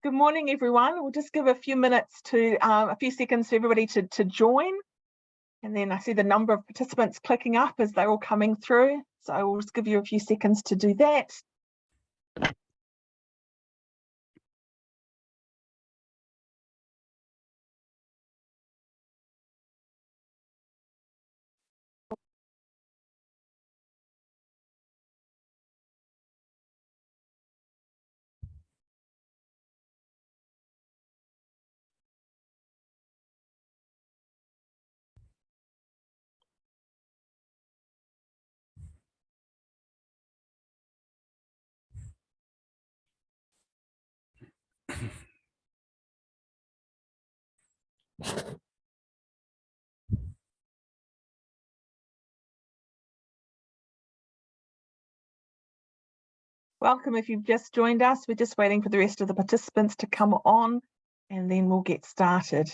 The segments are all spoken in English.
Good morning, everyone. We'll just give a few minutes to, a few seconds for everybody to join. And then I see the number of participants clicking up as they're all coming through. So I will just give you a few seconds to do that. Welcome if you've just joined us. We're just waiting for the rest of the participants to come on and then we'll get started.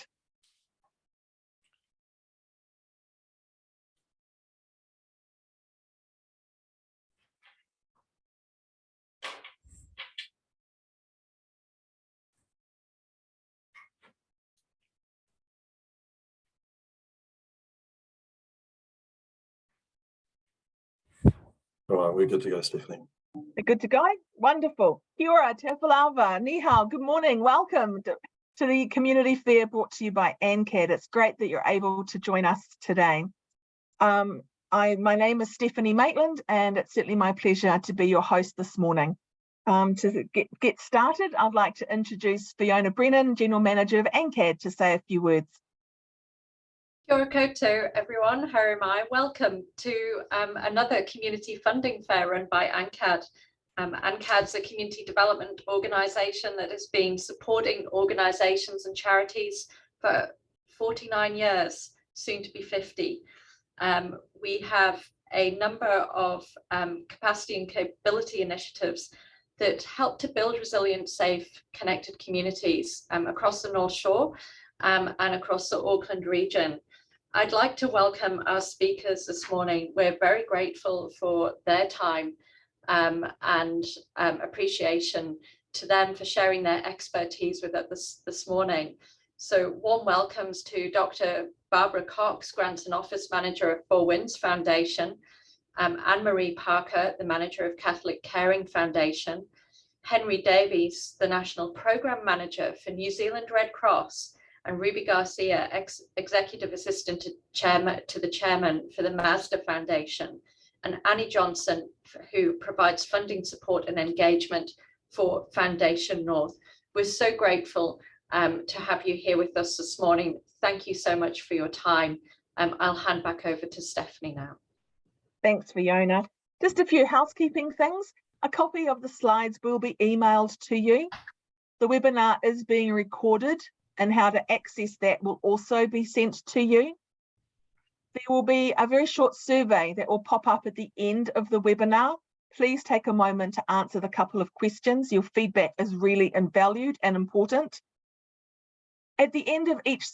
All right, we're good to go, Stephanie. We're good to go? Wonderful. Kia ora, te whalawa, ni hao, good morning. Welcome to the community fair brought to you by ANCAD. It's great that you're able to join us today. My name is Stephanie Maitland and it's certainly my pleasure to be your host this morning. To get started, I'd like to introduce Fiona Brennan, General Manager of ANCAD, to say a few words. Kia ora koutou, everyone. Haere mai. Welcome to another community funding fair run by ANCAD. ANCAD's a community development organisation that has been supporting organisations and charities for 49 years, soon to be 50. We have a number of capacity and capability initiatives that help to build resilient, safe, connected communities across the North Shore and across the Auckland region. I'd like to welcome our speakers this morning. We're very grateful for their time and appreciation to them for sharing their expertise with us this morning. So warm welcomes to Dr. Barbara Cox, Grants and Office Manager of Four Winds Foundation, Anne-Marie Parker, the Manager of Catholic Caring Foundation, Henry Davies, the National Programme Manager for New Zealand Red Cross, and Ruby Garcia, Executive Assistant to the Chairman for the Mazda Foundation, and Annie Johnson, who provides funding support and engagement for Foundation North. We're so grateful to have you here with us this morning. Thank you so much for your time. I'll hand back over to Stephanie now. Thanks, Fiona. Just a few housekeeping things. A copy of the slides will be emailed to you. The webinar is being recorded and how to access that will also be sent to you. There will be a very short survey that will pop up at the end of the webinar. Please take a moment to answer the couple of questions. Your feedback is really valued and important. At the end of each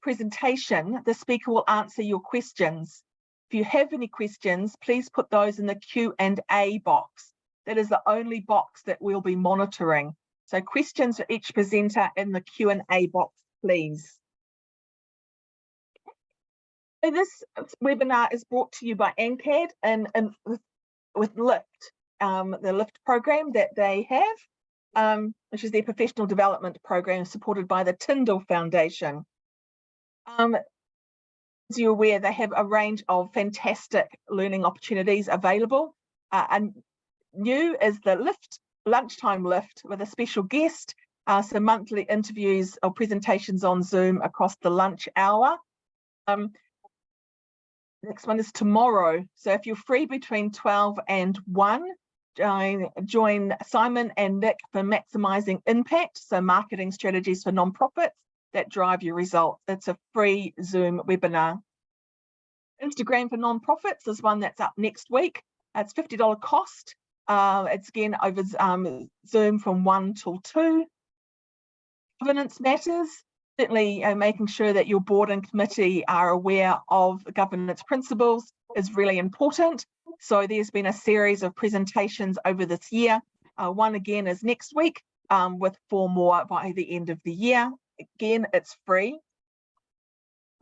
presentation, the speaker will answer your questions. If you have any questions, please put those in the Q&A box. That is the only box that we'll be monitoring. So questions for each presenter in the Q&A box, please. So this webinar is brought to you by ANCAD and with liiFT, the liiFT program that they have, which is their professional development program supported by the Tyndall Foundation. As you're aware, they have a range of fantastic learning opportunities available. And new is the liiFT, Lunchtime liiFT, with a special guest, so monthly interviews or presentations on Zoom across the lunch hour. Next one is tomorrow. So if you're free between 12 and 1, join Simon and Nick for Maximising Impact, so marketing strategies for nonprofits that drive your results. It's a free Zoom webinar. Instagram for nonprofits is one that's up next week. It's $50 cost. It's again over Zoom from 1 till 2. Governance matters. Certainly making sure that your board and committee are aware of governance principles is really important. So there's been a series of presentations over this year. One again is next week, with 4 more by the end of the year. Again, it's free.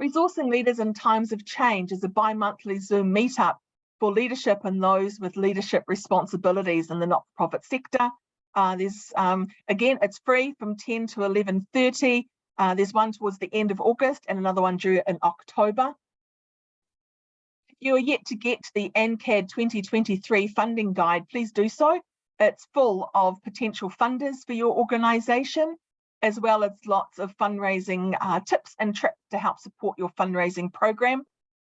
Resourcing Leaders in Times of Change is a bi-monthly Zoom meetup for leadership and those with leadership responsibilities in the not-for-profit sector. Again, it's free from 10 to 11:30. There's one towards the end of August and another one due in October. If you are yet to get the ANCAD 2023 funding guide, please do so. It's full of potential funders for your organisation, as well as lots of fundraising tips and tricks to help support your fundraising program.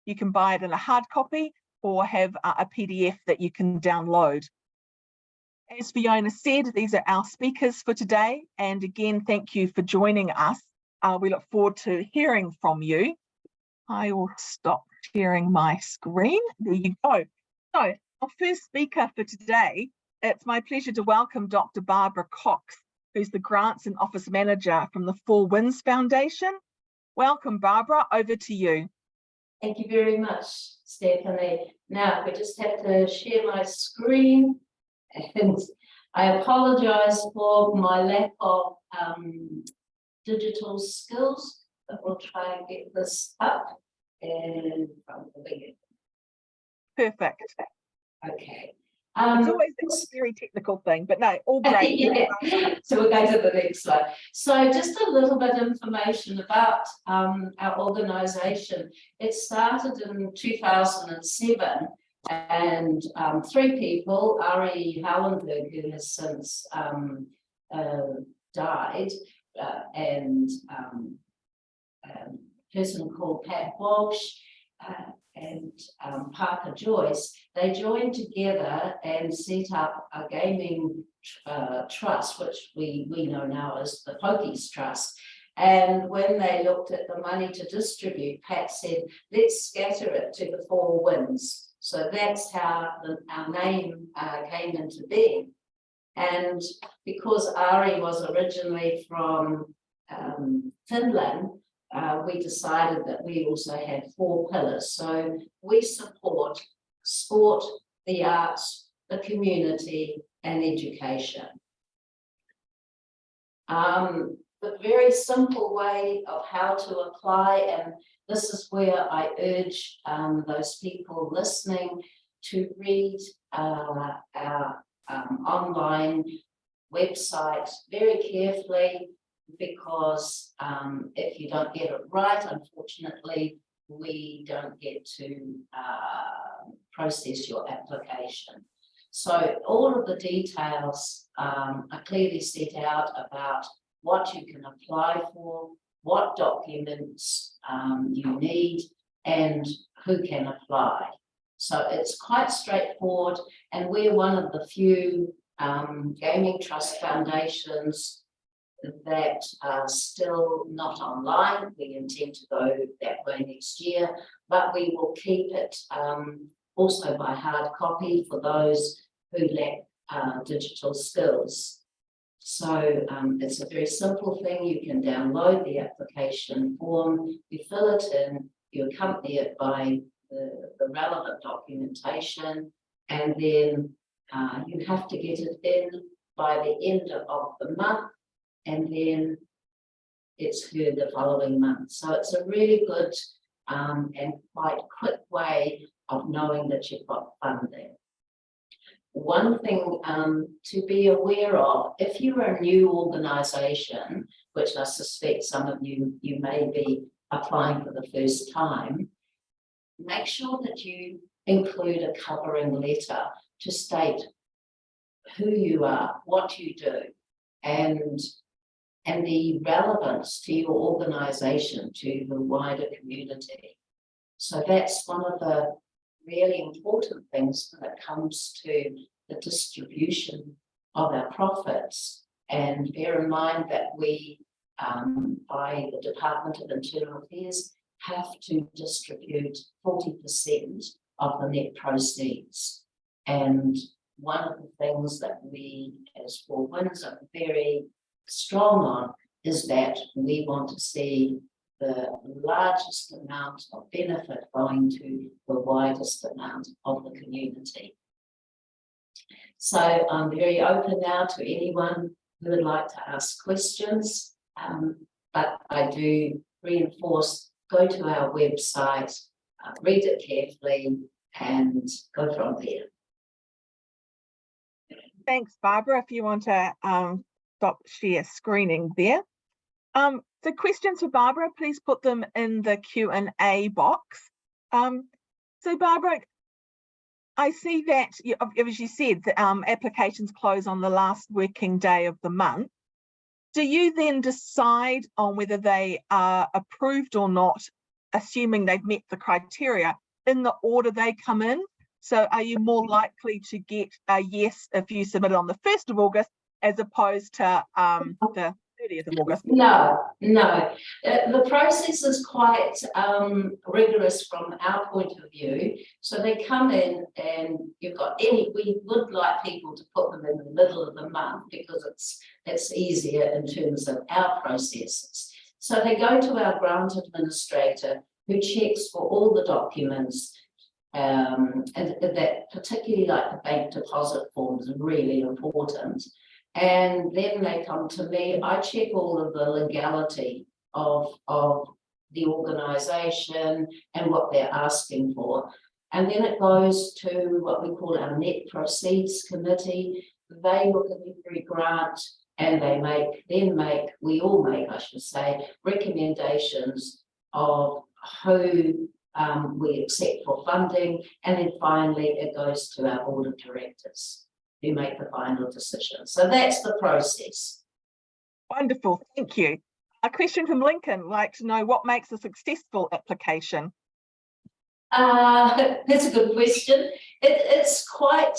You can buy it in a hard copy or have a PDF that you can download. As Fiona said, these are our speakers for today. And again, thank you for joining us. We look forward to hearing from you. I will stop sharing my screen. There you go. So our first speaker for today, it's my pleasure to welcome Dr. Barbara Cox, who's the Grants and Office Manager from the Four Winds Foundation. Welcome, Barbara, over to you. Thank you very much, Stephanie. Now, we just have to share my screen, and I apologise for my lack of digital skills, but we'll try and get this up and Perfect. okay. It's always a very technical thing, but no, all great. Yeah. So we'll go to the next slide. So just a little bit of information about our organisation. It started in 2007, and 3 people, Ari Hallenberg, who has since died, and a person called Pat Walsh, and Parker Joyce, they joined together and set up a gaming trust, which we know now as the Pokies Trust. And when they looked at the money to distribute, Pat said, let's scatter it to the Four Winds. So that's how our name came into being. And because Ari was originally from Finland, we decided that we also had 4 pillars. So we support sport, the arts, the community, and education. The very simple way of how to apply, and this is where I urge those people listening to read our online website very carefully, because if you don't get it right, unfortunately, we don't get to process your application. So all of the details are clearly set out about what you can apply for, what documents you need, and who can apply. So it's quite straightforward, and we're one of the few gaming trust foundations that are still not online. We intend to go that way next year, but we will keep it also by hard copy for those who lack digital skills. So it's a very simple thing. You can download the application form, you fill it in, you accompany it by the relevant documentation, and then you have to get it in by the end of the month, and then it's heard the following month. So it's a really good and quite quick way of knowing that you've got funding. One thing to be aware of, if you're a new organisation, which I suspect some of you may be applying for the first time, make sure that you include a covering letter to state who you are, what you do, and the relevance to your organisation, to the wider community. So that's one of the really important things when it comes to the distribution of our profits. And bear in mind that we, by the Department of Internal Affairs, have to distribute 40% of the net proceeds. And one of the things that we as Four Winds are very strong on is that we want to see the largest amount of benefit going to the widest amount of the community. So I'm very open now to anyone who would like to ask questions. But I do reinforce, go to our website, read it carefully, and go from there. Thanks, Barbara. If you want to stop share screening there. So questions for Barbara, please put them in the Q&A box. So Barbara, I see that, as you said, the applications close on the last working day of the month. Do you then decide on whether they are approved or not, assuming they've met the criteria, in the order they come in? So are you more likely to get a yes if you submit it on the 1st of August as opposed to the 30th of August? No. The process is quite rigorous from our point of view. So they come in and we would like people to put them in the middle of the month because it's easier in terms of our processes. So they go to our grant administrator who checks for all the documents, and that particularly like the bank deposit forms are really important. And then they come to me. I check all of the legality of the organisation and what they're asking for. And then it goes to what we call our net proceeds committee. They look at every grant and we all make, I should say, recommendations of who we accept for funding. And then finally it goes to our board of directors who make the final decision. So that's the process. Wonderful, thank you. A question from Lincoln, like to know what makes a successful application? That's a good question. It's quite,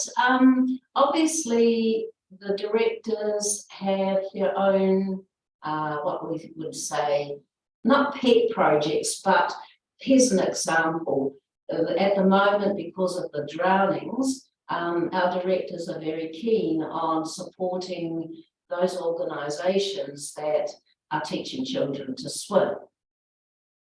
obviously the directors have their own, what we would say, not pet projects, but here's an example. At the moment, because of the drownings, our directors are very keen on supporting those organisations that are teaching children to swim.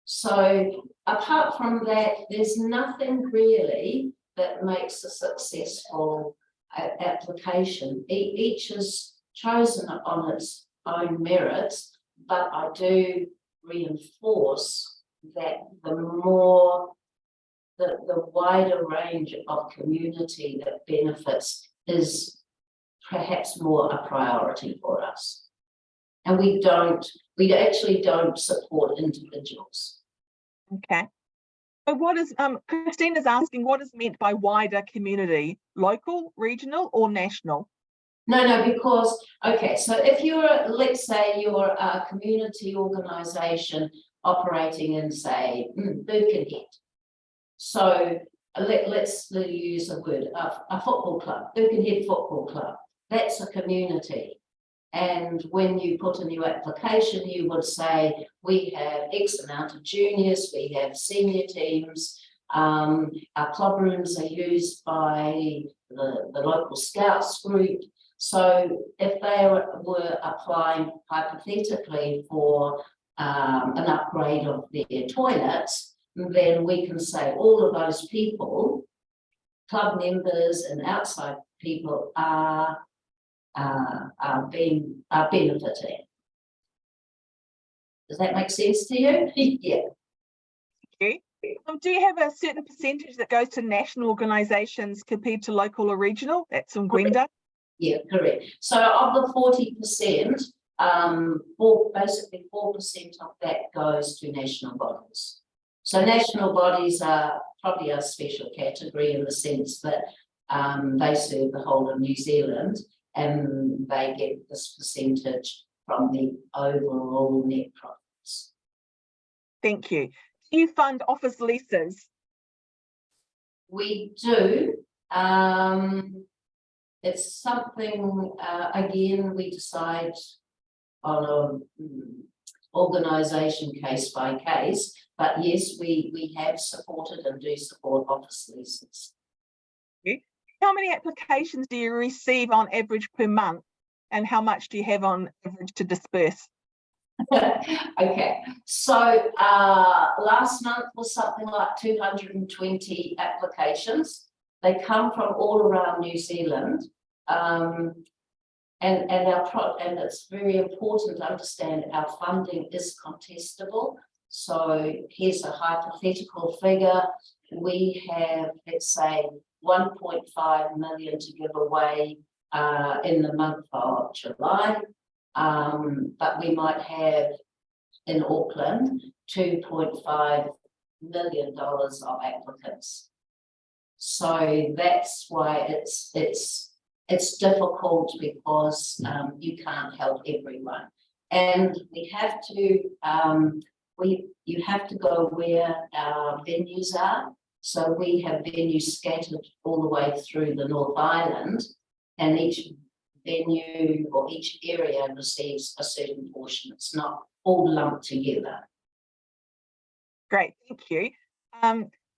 So apart from that, there's nothing really that makes a successful application. Each is chosen on its own merits, but I do reinforce that the wider range of community that benefits is perhaps more a priority for us. And we actually don't support individuals. Okay. So what is, Christina's asking, what is meant by wider community? Local, regional or national? No, because, okay, so if let's say you're a community organisation operating in, say, Birkenhead. So let's use a word, a football club, Birkenhead Football Club. That's a community. And when you put in your application, you would say, we have X amount of juniors, we have senior teams, our club rooms are used by the local scouts group. So if they were applying hypothetically for an upgrade of their toilets, then we can say all of those people, club members and outside people are benefiting. Does that make sense to you? Yeah. Okay. Do you have a certain percentage that goes to national organisations compared to local or regional? That's in Gwenda. Yeah, correct. So of the 40%, basically 4% of that goes to national bodies. So national bodies are probably a special category in the sense that they serve the whole of New Zealand and they get this percentage from the overall net profits. Thank you. Do you fund office leases? We do. It's something, again, we decide on an organisation case by case, but yes, we have supported and do support office leases. How many applications do you receive on average per month, and how much do you have on average to disperse? Okay, so last month was something like 220 applications. They come from all around New Zealand. and it's very important to understand our funding is contestable. So here's a hypothetical figure. We have, let's say, 1.5 million to give away in the month of July, but we might have in Auckland $2.5 million of applicants. So that's why it's difficult, because you can't help everyone, and we have to you have to go where our venues are. So we have venues scattered all the way through the North Island, and each venue or each area receives a certain portion. It's not all lumped together. Great, thank you.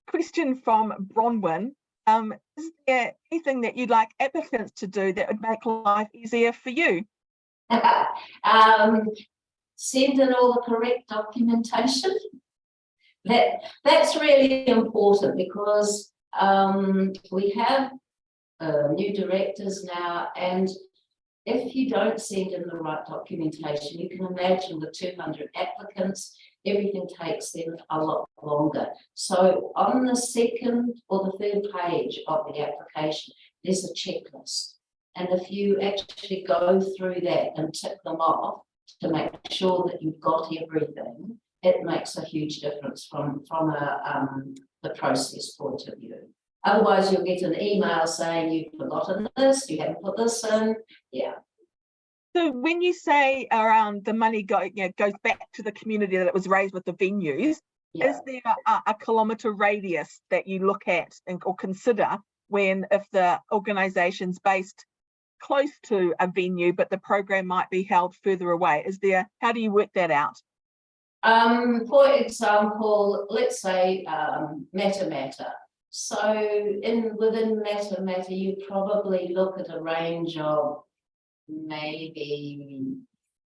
Question from Bronwyn. Is there anything that you'd like applicants to do that would make life easier for you? Send in all the correct documentation. That's really important, because we have new directors now, and if you don't send in the right documentation, you can imagine with 200 applicants, everything takes them a lot longer. So on the second or the third page of the application, there's a checklist. And if you actually go through that and tick them off to make sure that you've got everything, it makes a huge difference from the process point of view. Otherwise, you'll get an email saying you've forgotten this, you haven't put this in. Yeah. So when you say around the money goes back to the community that it was raised with the venues, Yeah. is there a kilometre radius that you look at or consider when, if the organisation's based close to a venue, but the program might be held further away? How do you work that out? For example, let's say Matamata. So within Matamata, you probably look at a range of maybe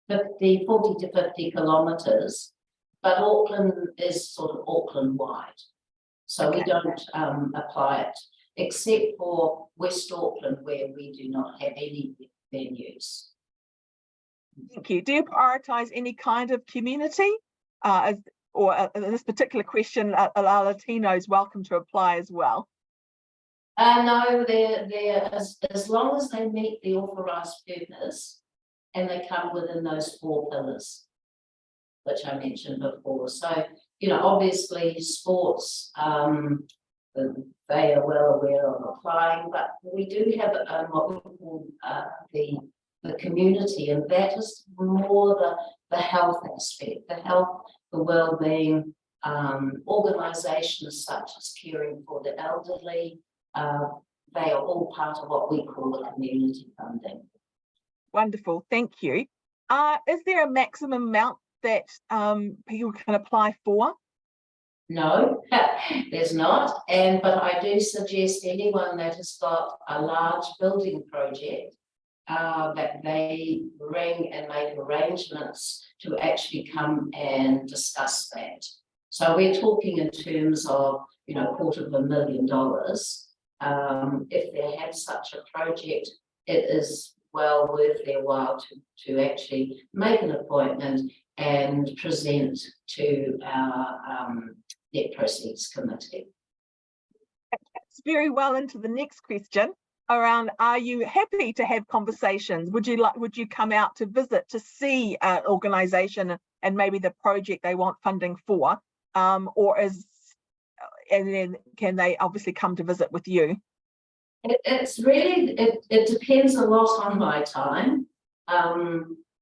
40 to 50 kilometres, but Auckland is sort of Auckland wide. So okay. We don't apply it, except for West Auckland, where we do not have any venues. Thank you. Do you prioritise any kind of community? In this particular question, a Latino is welcome to apply as well. No, they're as long as they meet the authorised purpose and they come within those 4 pillars, which I mentioned before. So, obviously sports, they are well aware of applying, but we do have what we call the community, and that is more the health aspect, the health, the well-being, organisations such as caring for the elderly. They are all part of what we call the community funding. Wonderful, thank you. Is there a maximum amount that people can apply for? No, there's not. But I do suggest anyone that has got a large building project that they ring and make arrangements to actually come and discuss that. So we're talking in terms of, $250,000. If they have such a project, it is well worth their while to actually make an appointment and present to our Debt Proceeds Committee. That's very well into the next question around, are you happy to have conversations? Would you come out to visit to see an organisation and maybe the project they want funding for, and then can they obviously come to visit with you? It depends a lot on my time.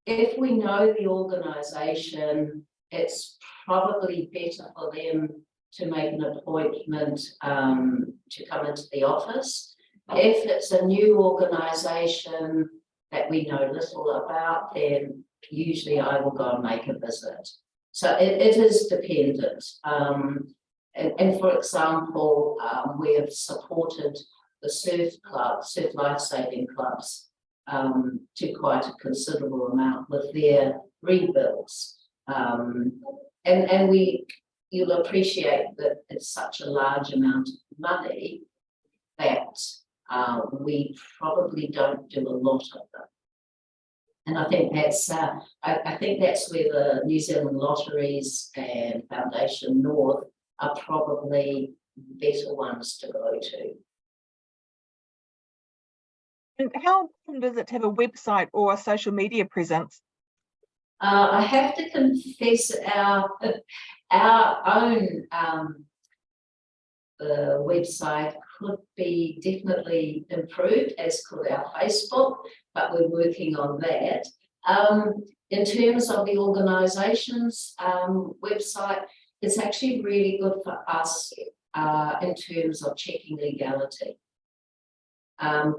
If we know the organisation, it's probably better for them to make an appointment to come into the office. If it's a new organisation that we know little about, then usually I will go and make a visit. So it is dependent. And for example, we have supported the surf lifesaving clubs to quite a considerable amount with their rebuilds. And you'll appreciate that it's such a large amount of money that we probably don't do a lot of them. And I think that's I think that's where the New Zealand Lotteries and Foundation North are probably better ones to go to. And how often does it have a website or a social media presence? I have to confess our own website could be definitely improved, as could our Facebook, but we're working on that. In terms of the organisation's website, it's actually really good for us in terms of checking legality.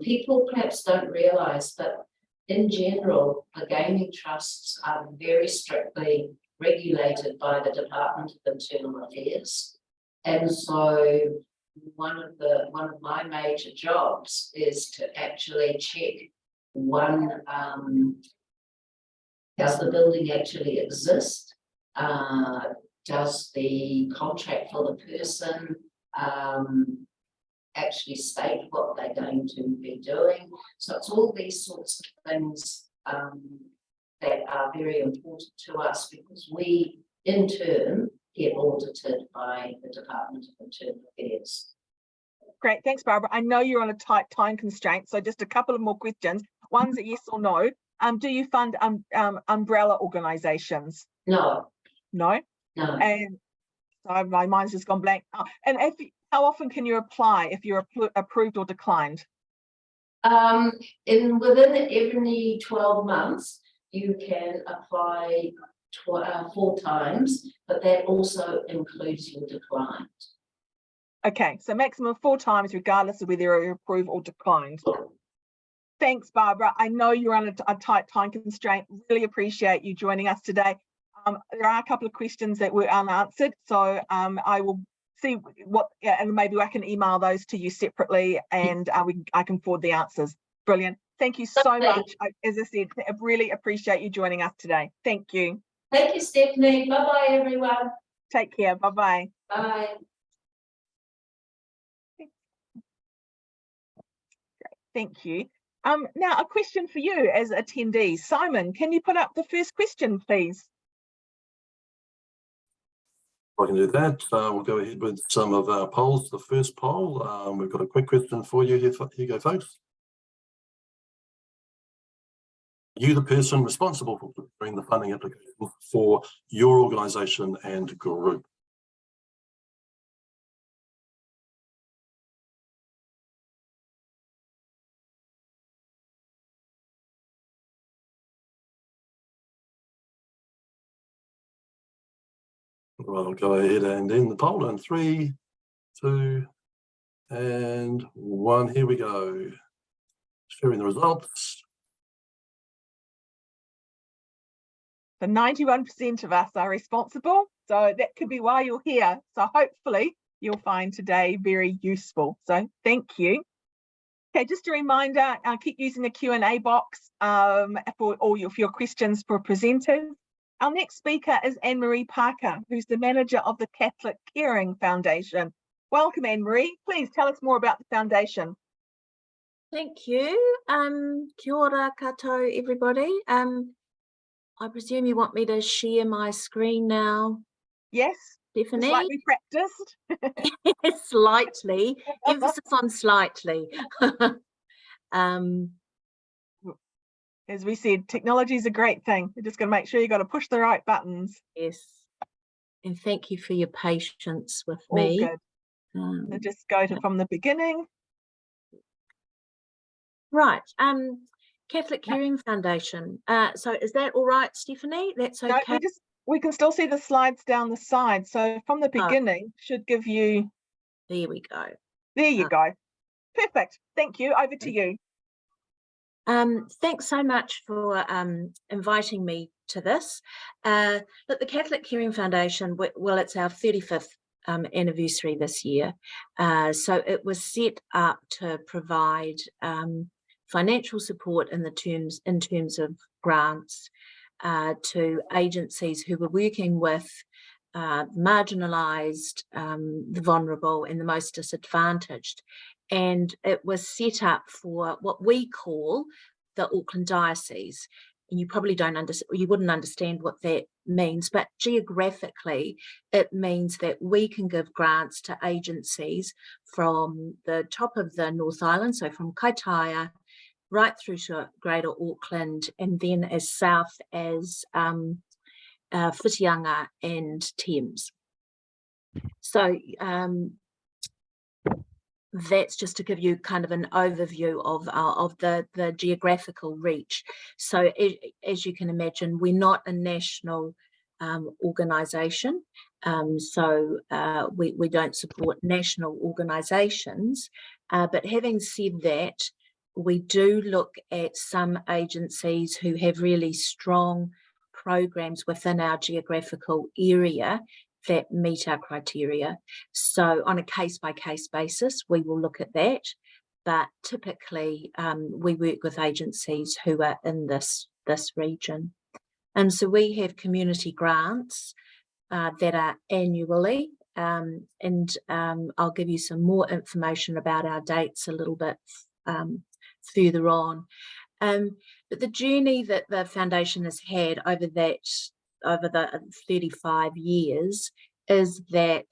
People perhaps don't realise that in general, the gaming trusts are very strictly regulated by the Department of Internal Affairs. And so one of my major jobs is to actually check does the building actually exist? Does the contract for the person actually state what they're going to be doing? So it's all these sorts of things that are very important to us, because we in turn get audited by the Department of Internal Affairs. Great, thanks, Barbara. I know you're on a tight time constraint, so just a couple of more questions. One's a yes or no. Do you fund umbrella organisations? No. No? No. And so my mind's just gone blank. And how often can you apply if you're approved or declined? Within every 12 months, you can apply 4 times, but that also includes your decline. Okay, so maximum 4 times, regardless of whether you're approved or declined. Thanks, Barbara. I know you're on a tight time constraint. Really appreciate you joining us today. There are a couple of questions that were unanswered, so I will see and maybe I can email those to you separately, and I can forward the answers. Brilliant. Thank you so much. As I said, I really appreciate you joining us today. Thank you. Thank you, Stephanie. Bye-bye, everyone. Take care. Bye-bye. Bye. Thank you. Now, a question for you as attendees. Simon, can you put up the first question, please? I can do that. We'll go ahead with some of our polls. The first poll, we've got a quick question for you here. Here you go, folks. Are you the person responsible for preparing the funding application for your organisation and group? Right, I'll go ahead and end the poll in 3, 2, and 1. Here we go. Sharing the results. The 91% of us are responsible, so that could be why you're here. So hopefully you'll find today very useful. So thank you. Okay, just a reminder, keep using the Q&A box for all your questions for presenters. Our next speaker is Anne-Marie Parker, who's the manager of the Catholic Caring Foundation. Welcome, Anne-Marie. Please tell us more about the foundation. Thank you. Kia ora koutou, everybody. I presume you want me to share my screen now? Yes, Stephanie? slightly practiced. Slightly, emphasis on slightly. As we said, technology is a great thing. You're just going to make sure you got to push the right buttons. Yes, and thank you for your patience with All me. good. So just go to from the beginning. Right, Catholic Caring Foundation. So is that all right, Stephanie? That's okay. No, we can still see the slides down the side. So from the beginning should give you. There we go. There you go. Perfect. Thank you. Over to you. Thanks so much for inviting me to this. Look, the Catholic Caring Foundation, well, it's our 35th anniversary this year. So it was set up to provide financial support in terms of grants to agencies who were working with marginalised, the vulnerable and the most disadvantaged. And it was set up for what we call the Auckland Diocese. you probably don't understand, you wouldn't understand what that means, but geographically, it means that we can give grants to agencies from the top of the North Island, so from Kaitaia, right through to Greater Auckland, and then as south as Whitianga and Thames. So that's just to give you kind of an overview of the geographical reach. So as you can imagine, we're not a national organisation, so we don't support national organisations, but having said that, we do look at some agencies who have really strong programs within our geographical area that meet our criteria. So on a case-by-case basis, we will look at that, but typically we work with agencies who are in this region. And so we have community grants that are annually, and I'll give you some more information about our dates a little bit further on. But the journey that the foundation has had over the 35 years is that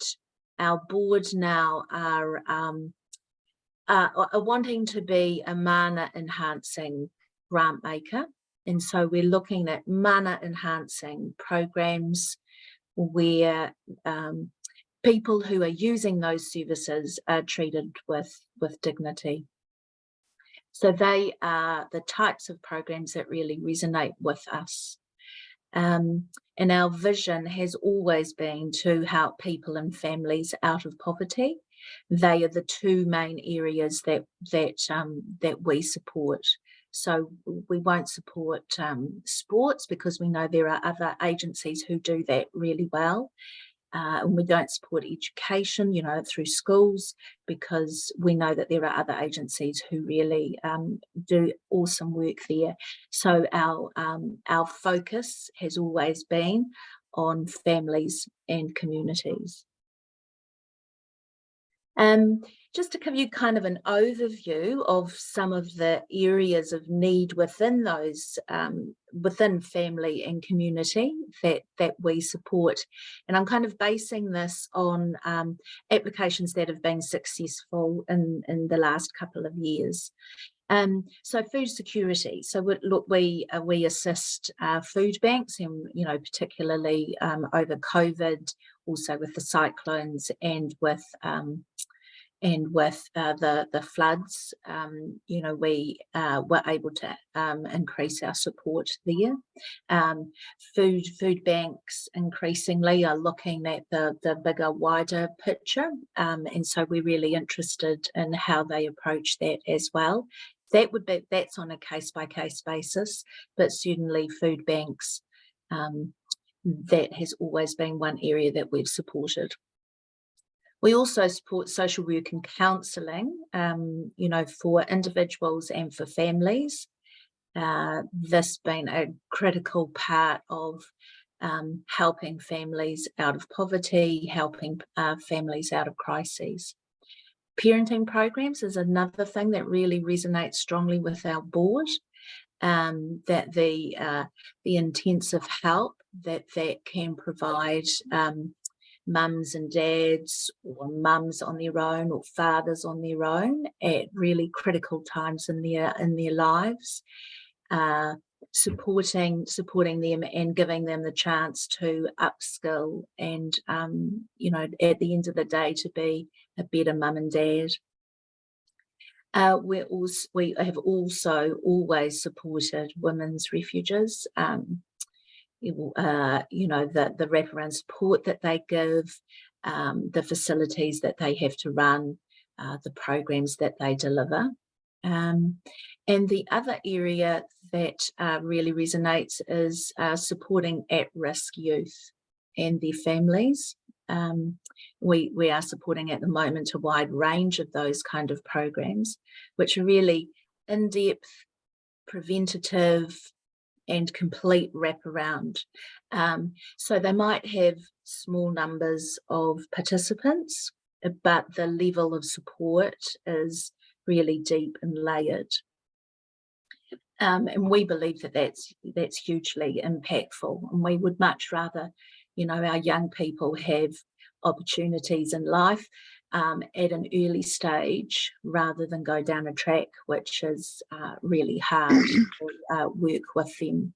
our board now are wanting to be a mana enhancing grant maker, and so we're looking at mana enhancing programs where people who are using those services are treated with dignity. So they are the types of programs that really resonate with us. And our vision has always been to help people and families out of poverty. They are the two main areas that we support. So we won't support sports because we know there are other agencies who do that really well. And we don't support education, through schools, because we know that there are other agencies who really do awesome work there. So our focus has always been on families and communities. Just to give you kind of an overview of some of the areas of need within those, within family and community that we support. And I'm kind of basing this on applications that have been successful in the last couple of years. So food security. So we assist food banks, and particularly over COVID, also with the cyclones and with the floods, we were able to increase our support there. Food banks increasingly are looking at the bigger, wider picture, and so we're really interested in how they approach that as well. That's on a case-by-case basis, but certainly food banks, that has always been one area that we've supported. We also support social work and counselling, for individuals and for families. This being a critical part of helping families out of poverty, helping families out of crises. Parenting programs is another thing that really resonates strongly with our board, that the intensive help that can provide mums and dads, or mums on their own, or fathers on their own at really critical times in their lives, supporting them and giving them the chance to upskill and at the end of the day to be a better mum and dad. We have also always supported women's refuges. The wraparound support that they give, the facilities that they have to run, the programs that they deliver. And the other area that really resonates is supporting at-risk youth and their families. We are supporting at the moment a wide range of those kind of programs, which are really in-depth, preventative, and complete wraparound. So they might have small numbers of participants, but the level of support is really deep and layered. And we believe that that's hugely impactful, and we would much rather, our young people have opportunities in life at an early stage rather than go down a track which is really hard to work with them.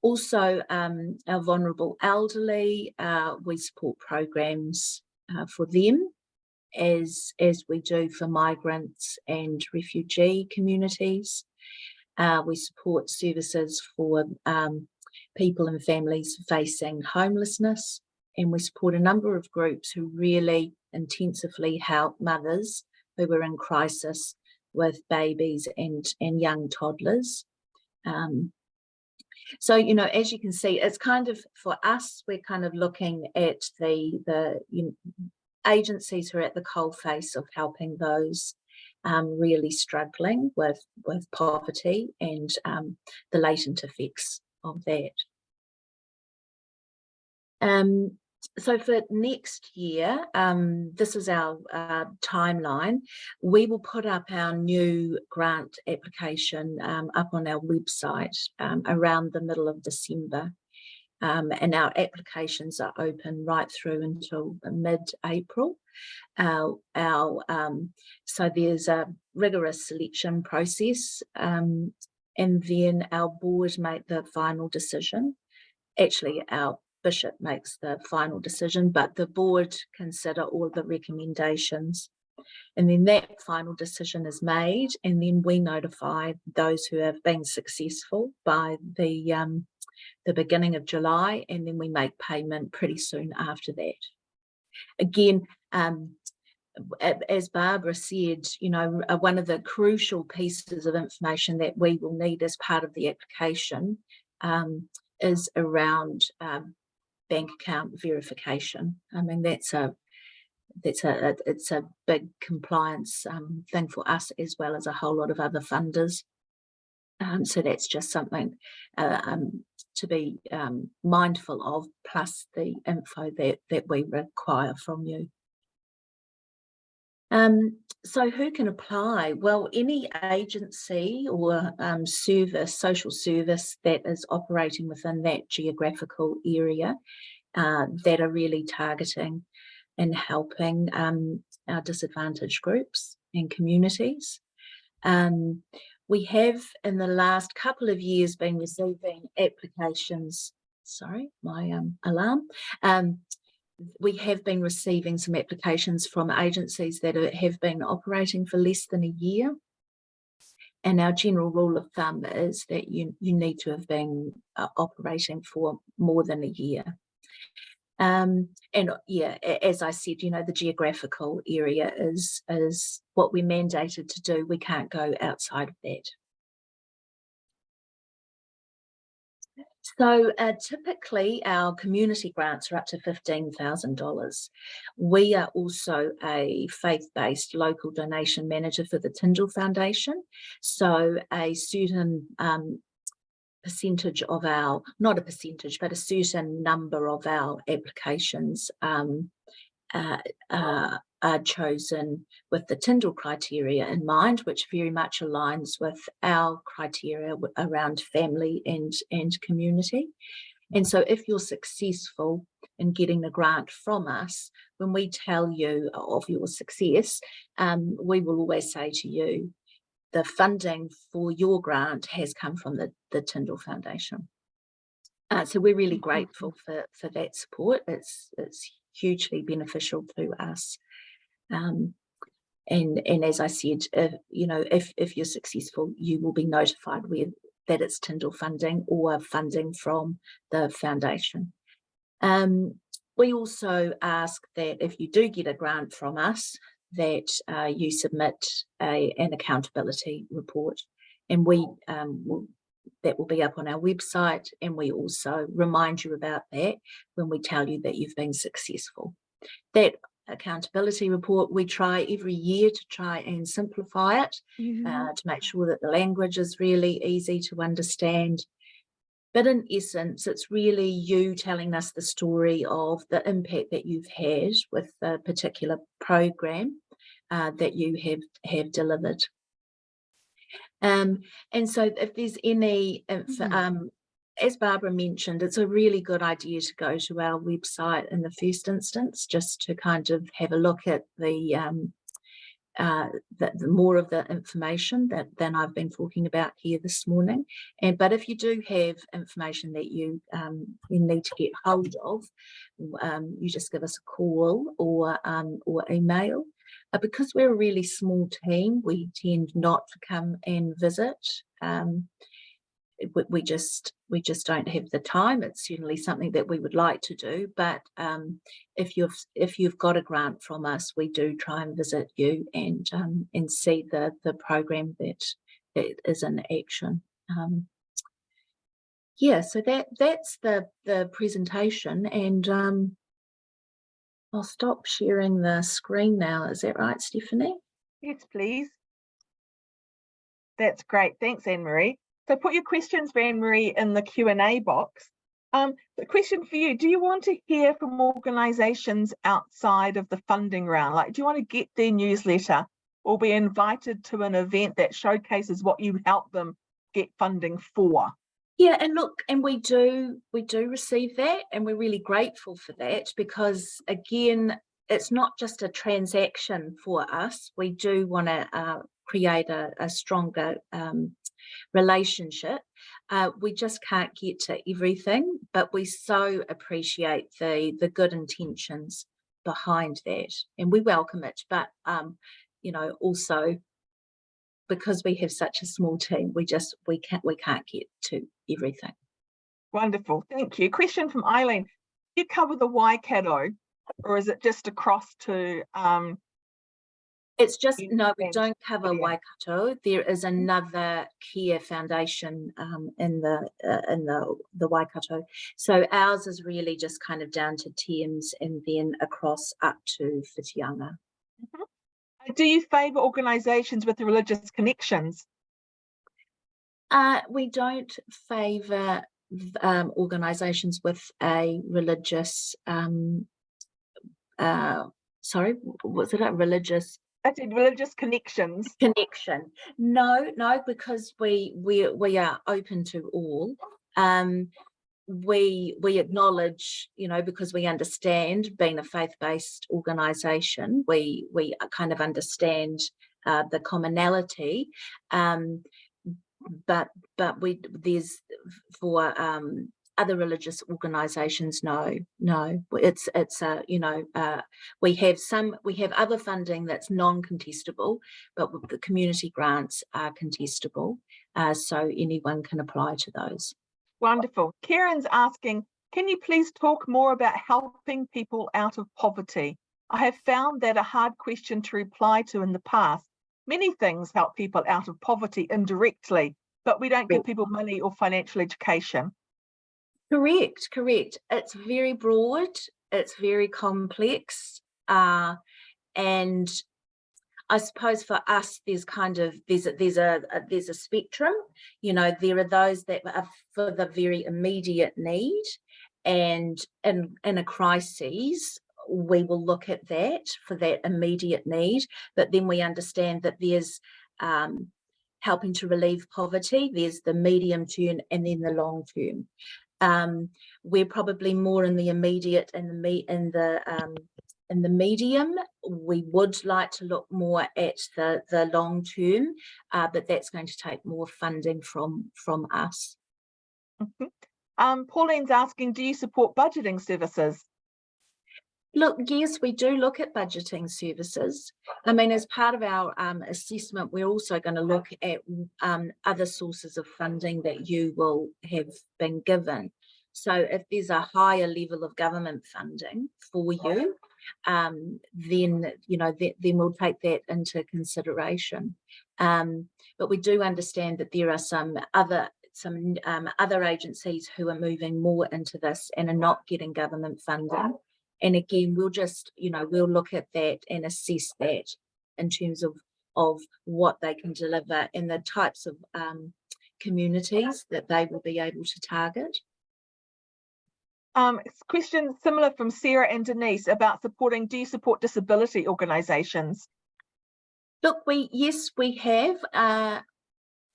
Also, our vulnerable elderly, we support programs for them as we do for migrants and refugee communities. We support services for people and families facing homelessness, and we support a number of groups who really intensively help mothers who are in crisis with babies and young toddlers. So, as you can see, it's kind of, for us, we're kind of looking at the agencies who are at the coalface of helping those really struggling with poverty and the latent effects of that. So for next year, this is our timeline. We will put up our new grant application up on our website around the middle of December. And our applications are open right through until mid-April. So there's a rigorous selection process, and then our board make the final decision. Actually, our bishop makes the final decision, but the board consider all the recommendations. And then that final decision is made, and then we notify those who have been successful by the beginning of July, and then we make payment pretty soon after that. Again, as Barbara said, one of the crucial pieces of information that we will need as part of the application is around bank account verification. I mean, it's a big compliance thing for us, as well as a whole lot of other funders. So that's just something to be mindful of, plus the info that we require from you. So who can apply? Well, any agency or social service that is operating within that geographical area that are really targeting and helping our disadvantaged groups and communities. We have, in the last couple of years, been receiving applications. Sorry, my alarm. We have been receiving some applications from agencies that have been operating for less than a year. And our general rule of thumb is that you need to have been operating for more than a year. And yeah, as I said, the geographical area is what we're mandated to do. We can't go outside of that. So typically our community grants are up to $15,000. We are also a faith-based local donation manager for the Tyndall Foundation. So a certain percentage of our, not a percentage, but a certain number of our applications are chosen with the Tyndall criteria in mind, which very much aligns with our criteria around family and community. And so if you're successful in getting the grant from us, when we tell you of your success, we will always say to you, the funding for your grant has come from the Tyndall Foundation. So we're really grateful for that support. It's hugely beneficial to us. And as I said, if you're successful, you will be notified that it's Tyndall funding or funding from the foundation. We also ask that if you do get a grant from us, that you submit an accountability report, and that will be up on our website, and we also remind you about that when we tell you that you've been successful. That accountability report, we try every year to try and simplify it, to make sure that the language is really easy to understand. But in essence, it's really you telling us the story of the impact that you've had with a particular program that you have delivered. And so if there's any, as Barbara mentioned, it's a really good idea to go to our website in the first instance, just to kind of have a look at the more of the information than I've been talking about here this morning. But if you do have information that you need to get hold of, you just give us a call or email. Because we're a really small team, we tend not to come and visit. We just don't have the time. It's certainly something that we would like to do, but if you've got a grant from us, we do try and visit you and see the program that is in action. Yeah, so that's the presentation, and I'll stop sharing the screen now. Is that right, Stephanie? Yes, please. That's great. Thanks, Anne-Marie. So put your questions for Anne-Marie in the Q&A box. The question for you, do you want to hear from organisations outside of the funding round? Like, do you want to get their newsletter or be invited to an event that showcases what you help them get funding for? Yeah, and look, and we do receive that, and we're really grateful for that, because again, it's not just a transaction for us. We do want to create a stronger relationship. We just can't get to everything, but we so appreciate the good intentions behind that, and we welcome it. But you know, also, because we have such a small team, we can't get to everything. Wonderful, thank you. Question from Eileen: do you cover the Waikato, or is it just across to? It's just, no, we don't cover Waikato. There is another care foundation in the Waikato. So ours is really just kind of down to Thames and then across up to Whitianga. Do you favour organisations with religious connections? We don't favour organisations with a religious, sorry, was it a religious? I said religious connections. Connection. No, because we are open to all. We acknowledge, you know, because we understand, being a faith-based organisation, we kind of understand the commonality, but there's for other religious organisations, no, it's you know, we have other funding that's non-contestable, but the community grants are contestable, so anyone can apply to those. Wonderful. Kieran's asking, can you please talk more about helping people out of poverty? I have found that a hard question to reply to in the past. Many things help people out of poverty indirectly, but we don't give people money or financial education. Correct. It's very broad, it's very complex, and I suppose for us, there's a spectrum. You know, there are those that are for the very immediate need, and in a crisis, we will look at that for that immediate need. But then we understand that there's helping to relieve poverty. There's the medium term and then the long term. We're probably more in the immediate and in the medium. We would like to look more at the long term, but that's going to take more funding from us. Pauline's asking, do you support budgeting services? Look, yes, we do look at budgeting services. I mean, as part of our assessment, we're also going to look at other sources of funding that you will have been given. So if there's a higher level of government funding for you, then, you know, then we'll take that into consideration. But we do understand that there are some other agencies who are moving more into this and are not getting government funding. And again, we'll just, you know, we'll look at that and assess that in terms of what they can deliver and the types of communities that they will be able to target. Question similar from Sarah and Denise about supporting, do you support disability organisations? Look, yes, we have.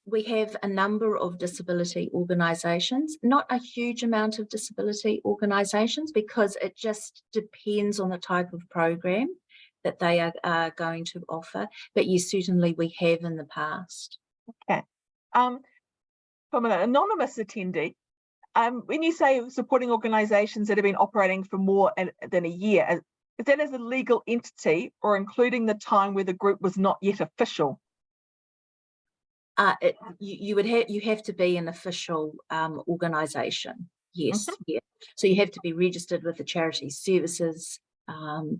we have a number of disability organisations, not a huge amount of disability organisations, because it just depends on the type of program that they are going to offer. But yes, certainly we have in the past. Okay. From an anonymous attendee, when you say supporting organisations that have been operating for more than a year, is that as a legal entity or including the time where the group was not yet official? You have to be an official organisation. Yes, yeah. So you have to be registered with the Charity Services, and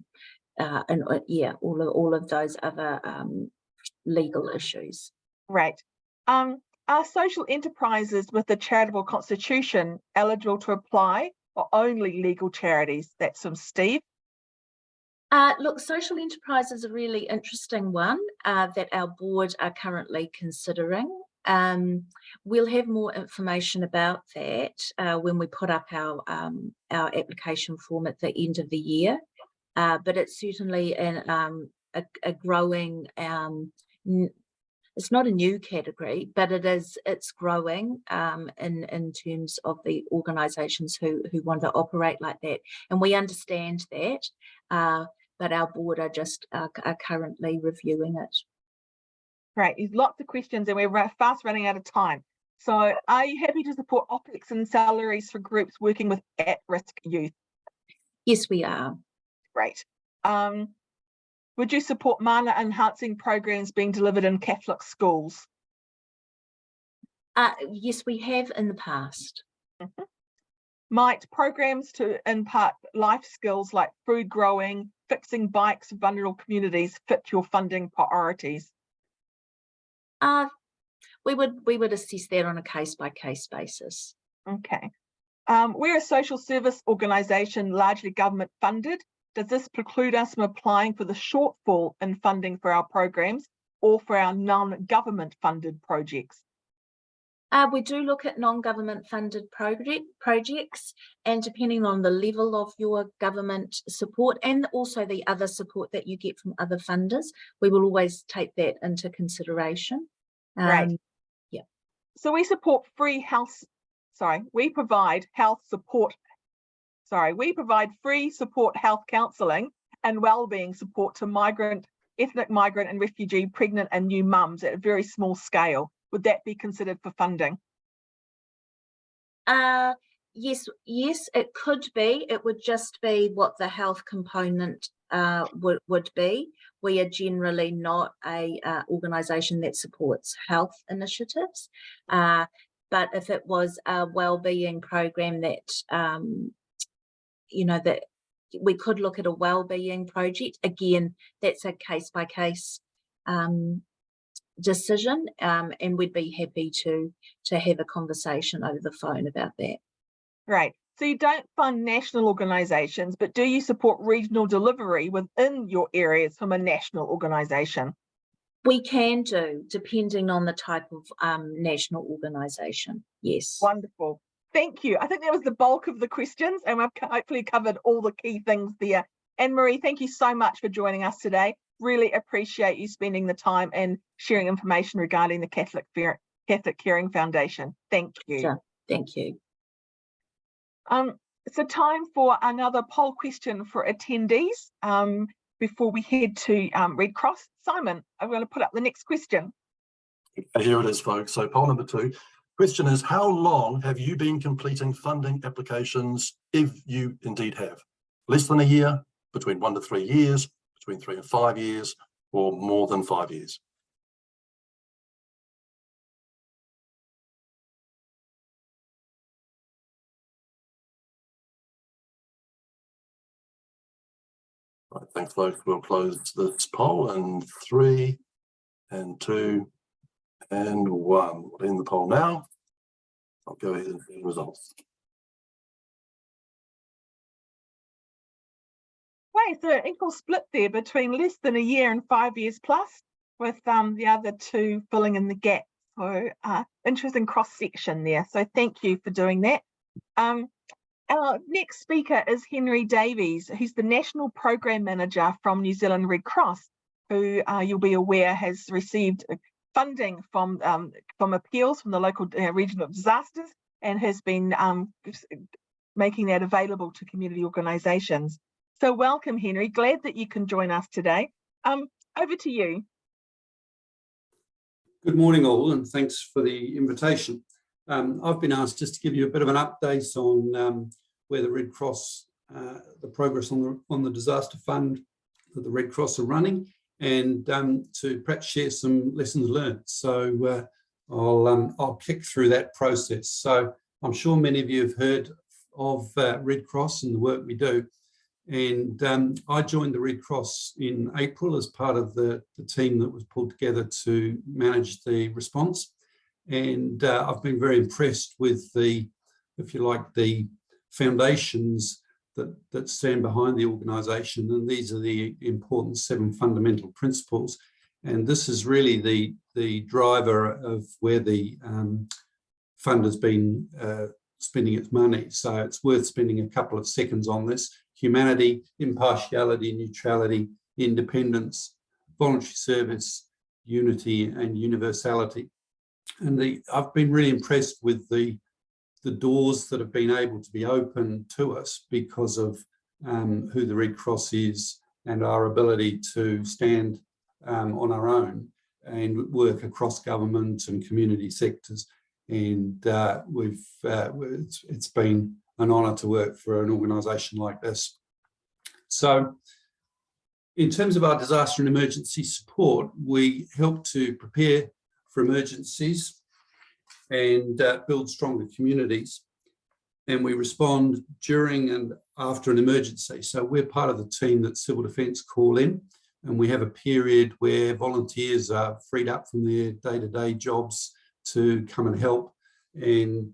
yeah, all of those other legal issues. Right. Are social enterprises with the charitable constitution eligible to apply, or only legal charities? That's from Steve. Look, social enterprise is a really interesting one that our board are currently considering. We'll have more information about that when we put up our application form at the end of the year. But it's certainly a growing. It's not a new category, but it's growing in terms of the organisations who want to operate like that, and we understand that. But our board are currently reviewing it. Great, there's lots of questions and we're fast running out of time. So are you happy to support OPEX and salaries for groups working with at-risk youth? Yes, we are. Great. Would you support mana enhancing programs being delivered in Catholic schools? Yes, we have in the past. Mm-hmm. Might programs to impart life skills like food growing, fixing bikes for vulnerable communities fit your funding priorities? We would assess that on a case-by-case basis. Okay. We're a social service organisation, largely government funded. Does this preclude us from applying for the shortfall in funding for our programs or for our non-government funded projects? We do look at non-government funded projects, and depending on the level of your government support and also the other support that you get from other funders, we will always take that into consideration. Right. Yeah. So we support we provide free support health counselling and wellbeing support to ethnic migrant and refugee pregnant and new mums at a very small scale. Would that be considered for funding? Yes, it could be. It would just be what the health component would be. We are generally not a organisation that supports health initiatives, but if it was a wellbeing program that that we could look at a wellbeing project. Again, that's a case-by-case decision, and we'd be happy to have a conversation over the phone about that. Right. So you don't fund national organisations, but do you support regional delivery within your areas from a national organisation? We can do, depending on the type of national organisation. Yes. Wonderful. Thank you. I think that was the bulk of the questions, and we've hopefully covered all the key things there. Anne-Marie, thank you so much for joining us today. Really appreciate you spending the time and sharing information regarding the Catholic Caring Foundation. Thank you. Sure. Thank you. So time for another poll question for attendees before we head to Red Cross. Simon, I'm going to put up the next question. Here it is, folks. So poll number 2. Question is, how long have you been completing funding applications, if you indeed have? Less than a year, between 1 to 3 years, between 3 and 5 years, or more than 5 years? Right, thanks, folks. We'll close this poll in 3 and 2 and 1. We'll end the poll now. I'll go ahead and see the results. Okay, so an equal split there between less than a year and 5 years plus, with the other two filling in the gap. So interesting cross section there. So thank you for doing that. Our next speaker is Henry Davies, who's the National Program Manager from New Zealand Red Cross, who you'll be aware has received funding from appeals from the local regional disasters, and has been making that available to community organisations. So welcome, Henry. Glad that you can join us today. Over to you. Good morning all, and thanks for the invitation. I've been asked just to give you a bit of an update on where the Red Cross, the progress on the disaster fund that the Red Cross are running, and to perhaps share some lessons learned. So I'll kick through that process. So I'm sure many of you have heard of Red Cross and the work we do. And I joined the Red Cross in April as part of the team that was pulled together to manage the response. And I've been very impressed with the, if you like, the foundations that stand behind the organisation. And these are the important 7 fundamental principles. And this is really the driver of where the fund has been spending its money. So it's worth spending a couple of seconds on this. Humanity, impartiality, neutrality, independence, voluntary service, unity and universality. And I've been really impressed with the doors that have been able to be opened to us because of who the Red Cross is and our ability to stand on our own and work across government and community sectors. And it's been an honour to work for an organisation like this. So in terms of our disaster and emergency support, we help to prepare for emergencies and build stronger communities. And we respond during and after an emergency. So we're part of the team that Civil Defence call in, and we have a period where volunteers are freed up from their day-to-day jobs to come and help and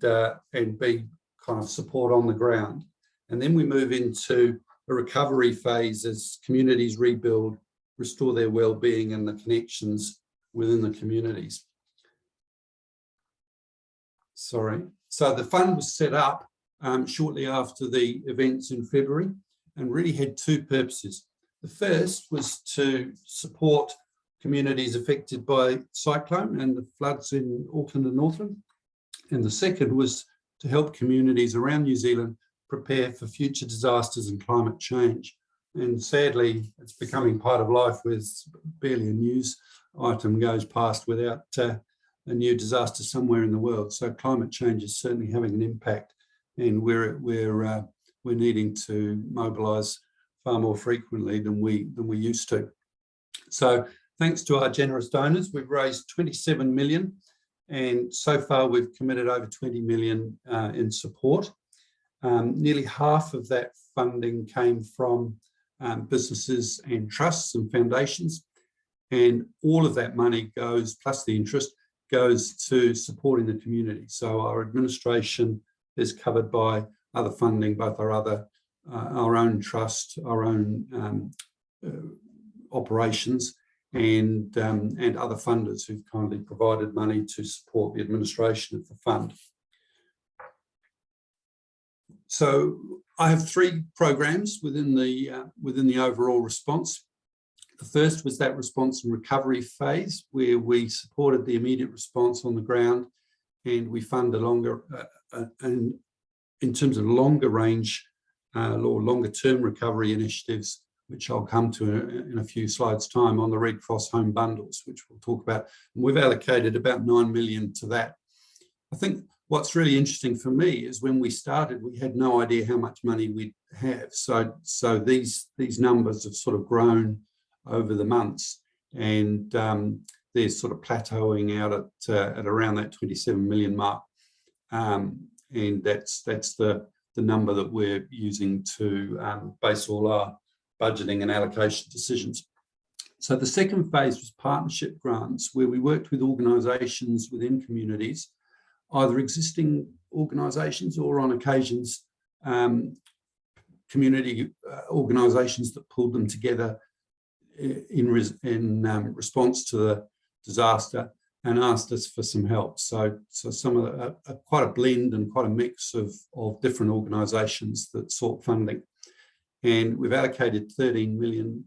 be kind of support on the ground. And then we move into a recovery phase as communities rebuild, restore their well-being and the connections within the communities. Sorry. So the fund was set up shortly after the events in February and really had 2 purposes. The first was to support communities affected by cyclone and the floods in Auckland and Northland. And the second was to help communities around New Zealand prepare for future disasters and climate change. And sadly, it's becoming part of life with barely a news item goes past without a new disaster somewhere in the world. So climate change is certainly having an impact, and we're needing to mobilise far more frequently than we used to. So thanks to our generous donors, we've raised 27 million. And so far, we've committed over 20 million in support. Nearly half of that funding came from businesses and trusts and foundations. And all of that money goes, plus the interest, goes to supporting the community. So our administration is covered by other funding, both our own trust, our own operations, and other funders who've kindly provided money to support the administration of the fund. So I have 3 programs within the overall response. The first was that response and recovery phase, where we supported the immediate response on the ground, and we fund a longer, and in terms of longer range or longer term recovery initiatives, which I'll come to in a few slides' time, on the Red Cross home bundles, which we'll talk about. And we've allocated about 9 million to that. I think what's really interesting for me is when we started, we had no idea how much money we'd have. So these numbers have sort of grown over the months, and they're sort of plateauing out at around that 27 million mark. And that's the number that we're using to base all our budgeting and allocation decisions. So the second phase was partnership grants, where we worked with organisations within communities, either existing organisations or on occasions community organisations that pulled them together in response to the disaster and asked us for some help. So some of quite a blend and quite a mix of different organisations that sought funding. And we've allocated 13 million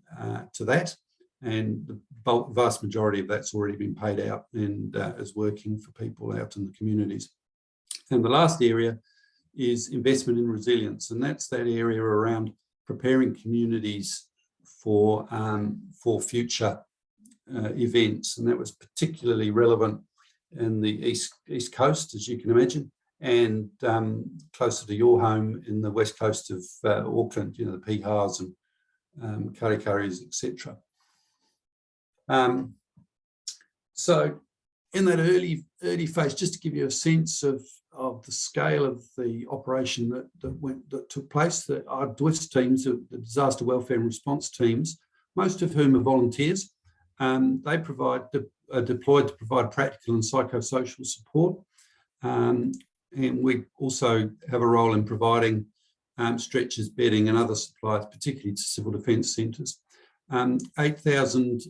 to that. and the vast majority of that's already been paid out and is working for people out in the communities. And the last area is investment in resilience, and that's that area around preparing communities for future events, and that was particularly relevant in the east coast, as you can imagine, and closer to your home in the west coast of Auckland, you know, the Pihas and Karikaris, etc. So in that early phase, just to give you a sense of the scale of the operation that took place, that our DWIS teams, the disaster welfare and response teams, most of whom are volunteers, they are deployed to provide practical and psychosocial support. And we also have a role in providing stretchers, bedding and other supplies, particularly to civil defence centres. 8,000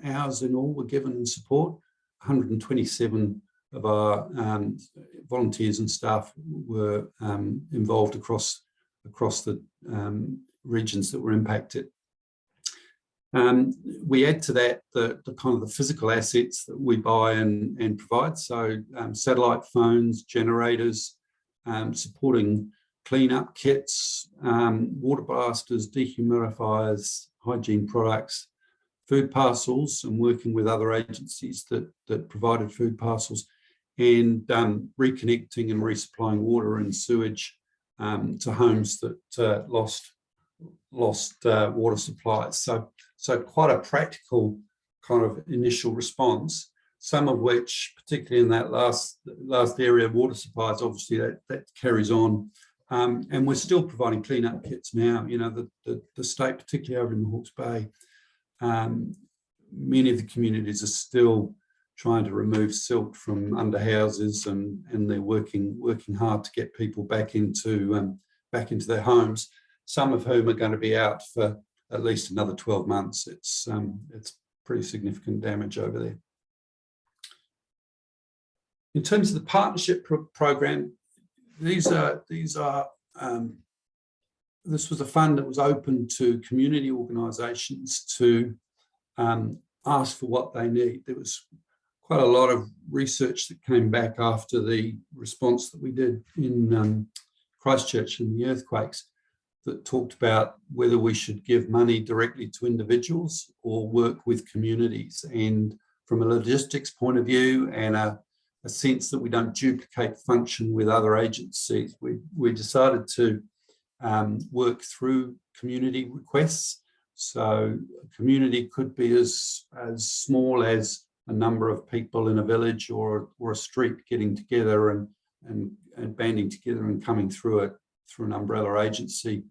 hours in all were given in support. 127 of our volunteers and staff were involved across the regions that were impacted. We add to that the kind of the physical assets that we buy and provide. So satellite phones, generators, supporting cleanup kits, water blasters, dehumidifiers, hygiene products, food parcels, and working with other agencies that provided food parcels, and reconnecting and resupplying water and sewage to homes that lost water supplies. So quite a practical kind of initial response, some of which, particularly in that last area of water supplies, obviously that carries on. And we're still providing cleanup kits now. You know, the state, particularly over in the Hawke's Bay, many of the communities are still trying to remove silt from under houses, and they're working hard to get people back into their homes, some of whom are going to be out for at least another 12 months. It's pretty significant damage over there. In terms of the partnership program, this was a fund that was open to community organisations to ask for what they need. There was quite a lot of research that came back after the response that we did in Christchurch in the earthquakes, that talked about whether we should give money directly to individuals or work with communities. And from a logistics point of view and a sense that we don't duplicate function with other agencies, we decided to work through community requests. So a community could be as small as a number of people in a village or a street getting together and banding together and coming through it through an umbrella agency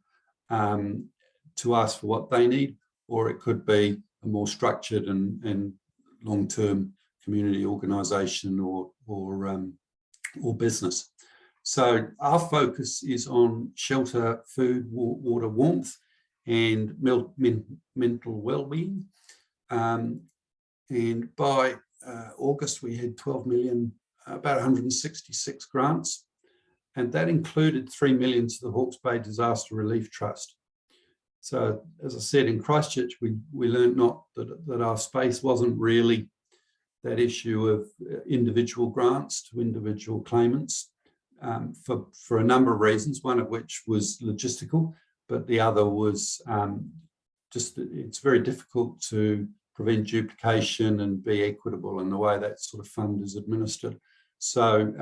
to ask for what they need, or it could be a more structured and long-term community organisation or business. So our focus is on shelter, food, water, warmth, and mental well-being. And by August, we had 12 million, about 166 grants, and that included 3 million to the Hawke's Bay Disaster Relief Trust. So, as I said, in Christchurch, we learned that our space wasn't really that issue of individual grants to individual claimants for a number of reasons, one of which was logistical, but the other was just it's very difficult to prevent duplication and be equitable in the way that sort of fund is administered. So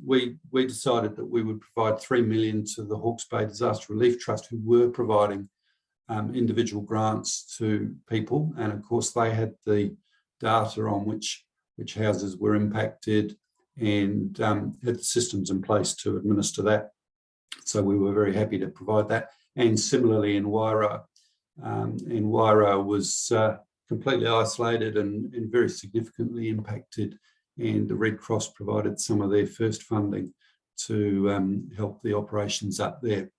we decided that we would provide 3 million to the Hawke's Bay Disaster Relief Trust, who were providing individual grants to people. And of course, they had the data on which houses were impacted and had the systems in place to administer that. So we were very happy to provide that. And similarly in Wairau, was completely isolated and very significantly impacted, and the Red Cross provided some of their first funding to help the operations up there.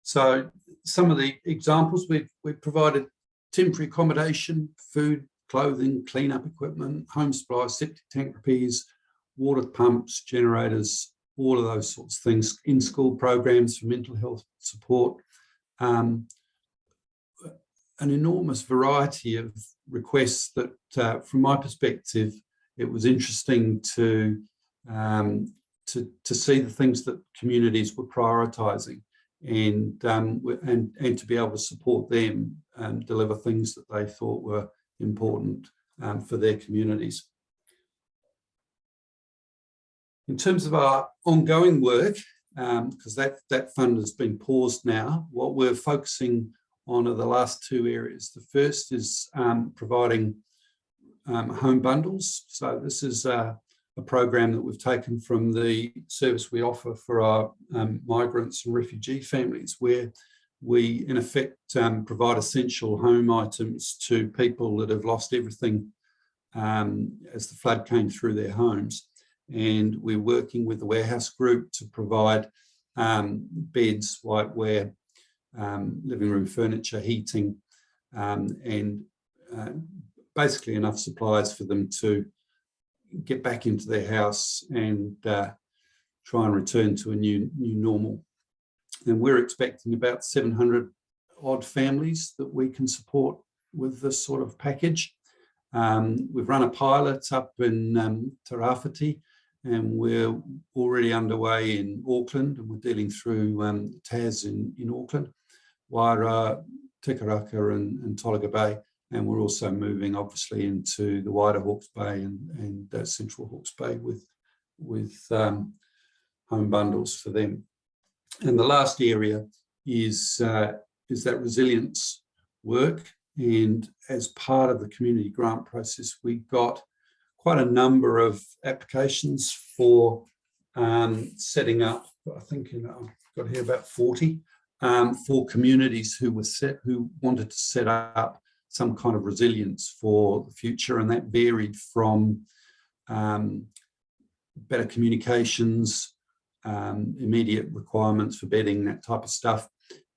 So some of the examples, we've provided temporary accommodation, food, clothing, cleanup equipment, home supplies, septic tank repairs, water pumps, generators, all of those sorts of things, in-school programs for mental health support. an enormous variety of requests that, from my perspective, it was interesting to see the things that communities were prioritising, and to be able to support them and deliver things that they thought were important for their communities. In terms of our ongoing work, because that fund has been paused now, what we're focusing on are the last two areas. The first is providing home bundles. So this is a program that we've taken from the service we offer for our migrants and refugee families, where we in effect provide essential home items to people that have lost everything as the flood came through their homes. And we're working with the warehouse group to provide beds, whiteware, living room furniture, heating, and basically enough supplies for them to get back into their house and try and return to a new normal. And we're expecting about 700 odd families that we can support with this sort of package. We've run a pilot up in Tarawhiti, and we're already underway in Auckland, and we're dealing through TAS in Auckland, Waira, Tikaraka and Tolaga Bay, and we're also moving obviously into the wider Hawke's Bay and Central Hawke's Bay with home bundles for them. And the last area is that resilience work, and as part of the community grant process, we got quite a number of applications for setting up, I think I've got here about 40, for communities who wanted to set up some kind of resilience for the future, and that varied from better communications, immediate requirements for bedding, that type of stuff,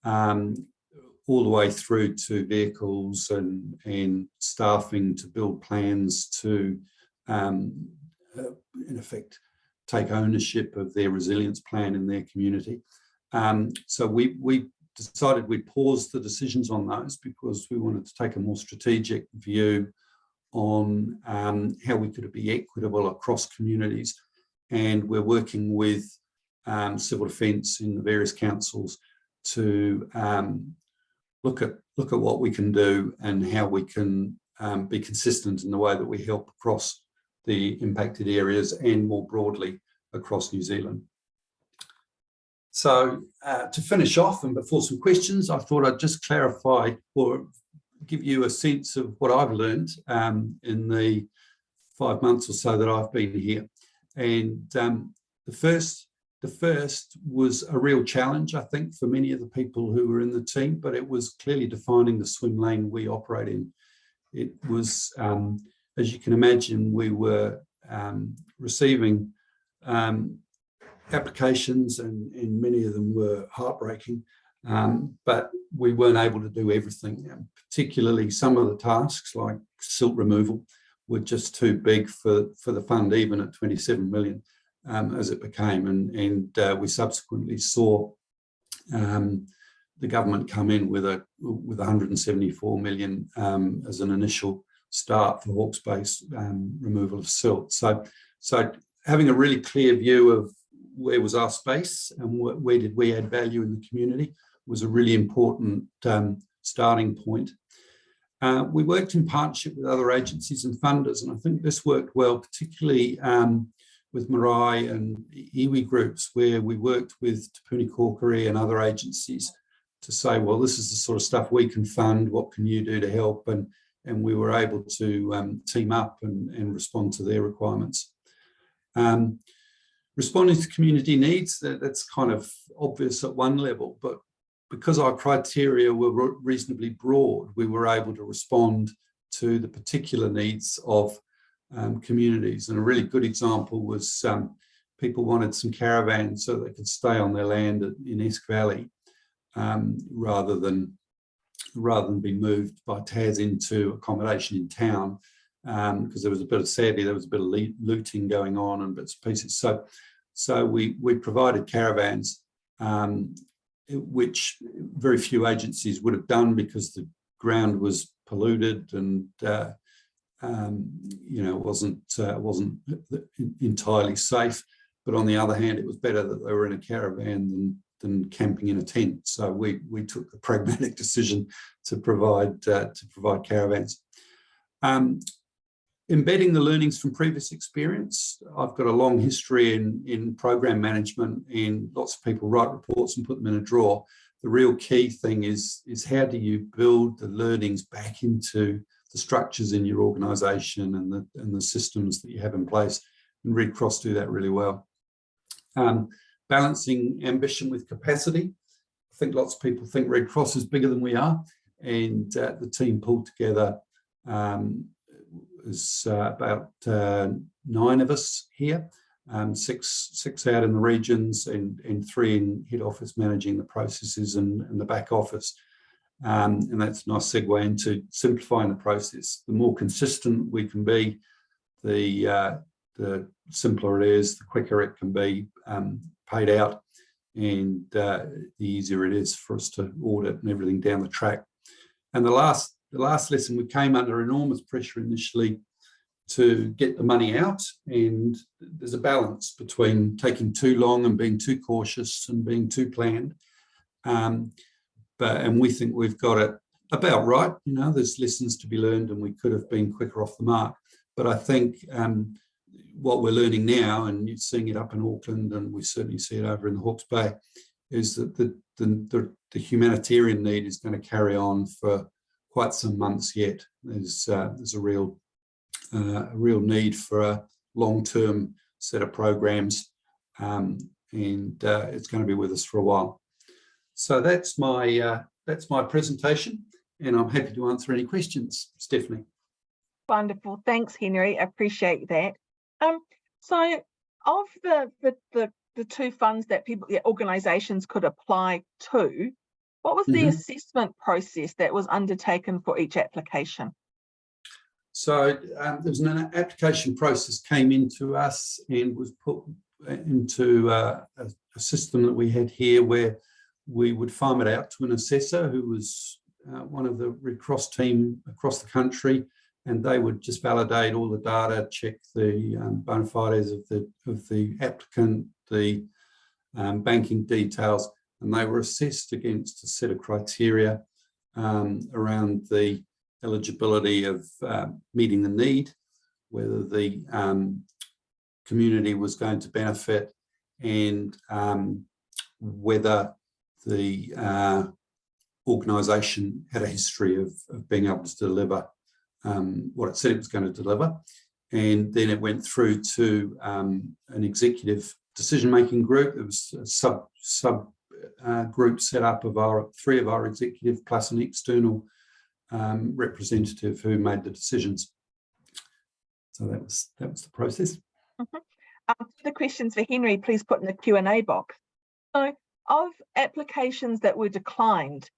all the way through to vehicles and staffing to build plans to in effect take ownership of their resilience plan in their community. So we decided we'd pause the decisions on those because we wanted to take a more strategic view on how we could be equitable across communities. And we're working with civil defence in the various councils to look at what we can do and how we can be consistent in the way that we help across the impacted areas and more broadly across New Zealand. So to finish off, and before some questions, I thought I'd just clarify or give you a sense of what I've learned in the 5 months or so that I've been here. And the first was a real challenge, I think, for many of the people who were in the team, but it was clearly defining the swim lane we operate in. It was, as you can imagine, we were receiving applications, and many of them were heartbreaking, but we weren't able to do everything. Particularly some of the tasks like silt removal were just too big for the fund, even at 27 million as it became. And we subsequently saw the government come in with 174 million as an initial start for Hawke's Bay's removal of silt. So having a really clear view of where was our space and where did we add value in the community was a really important starting point. We worked in partnership with other agencies and funders, and I think this worked well, particularly with Marae and iwi groups, where we worked with Te Puni Kōkiri and other agencies to say, well, this is the sort of stuff we can fund, what can you do to help? And we were able to team up and respond to their requirements. Responding to community needs, that's kind of obvious at one level, but because our criteria were reasonably broad, we were able to respond to the particular needs of communities. And a really good example was people wanted some caravans so they could stay on their land in Esk Valley rather than be moved by TAS into accommodation in town, because there was a bit of looting going on and bits and pieces. So we provided caravans, which very few agencies would have done because ground was polluted and wasn't entirely safe. But on the other hand, it was better that they were in a caravan than camping in a tent. So we took the pragmatic decision to provide caravans. Embedding the learnings from previous experience. I've got a long history in program management, and lots of people write reports and put them in a drawer. The real key thing is how do you build the learnings back into the structures in your organisation and the systems that you have in place. And Red Cross do that really well. Balancing ambition with capacity. I think lots of people think Red Cross is bigger than we are, and the team pulled together is about 9 of us here, 6 out in the regions and 3 in head office managing the processes and the back office. And that's a nice segue into simplifying the process. The more consistent we can be, the simpler it is, the quicker it can be paid out, and the easier it is for us to audit and everything down the track. And the last lesson, we came under enormous pressure initially to get the money out, and there's a balance between taking too long and being too cautious and being too planned. And we think we've got it about right. There's lessons to be learned, and we could have been quicker off the mark. But I think what we're learning now, and you're seeing it up in Auckland, and we certainly see it over in the Hawke's Bay, is that the humanitarian need is going to carry on for quite some months yet. There's a real need for a long-term set of programs, and it's going to be with us for a while. So that's my presentation, and I'm happy to answer any questions, Stephanie. Wonderful, thanks, Henry. Appreciate that. So, of the 2 funds that organisations could apply to, what was the assessment process that was undertaken for each application? So there was an application process came into us and was put into a system that we had here, where we would farm it out to an assessor who was one of the Red Cross team across the country, and they would just validate all the data, check the bona fides of the applicant, the banking details, and they were assessed against a set of criteria around the eligibility of meeting the need, whether the community was going to benefit, and whether the organisation had a history of being able to deliver what it said it was going to deliver. And then it went through to an executive decision-making group. There was a sub group set up of 3 of our executive plus an external representative who made the decisions. So that was the process. The questions for Henry, please put in the Q&A box. So, of applications that were declined,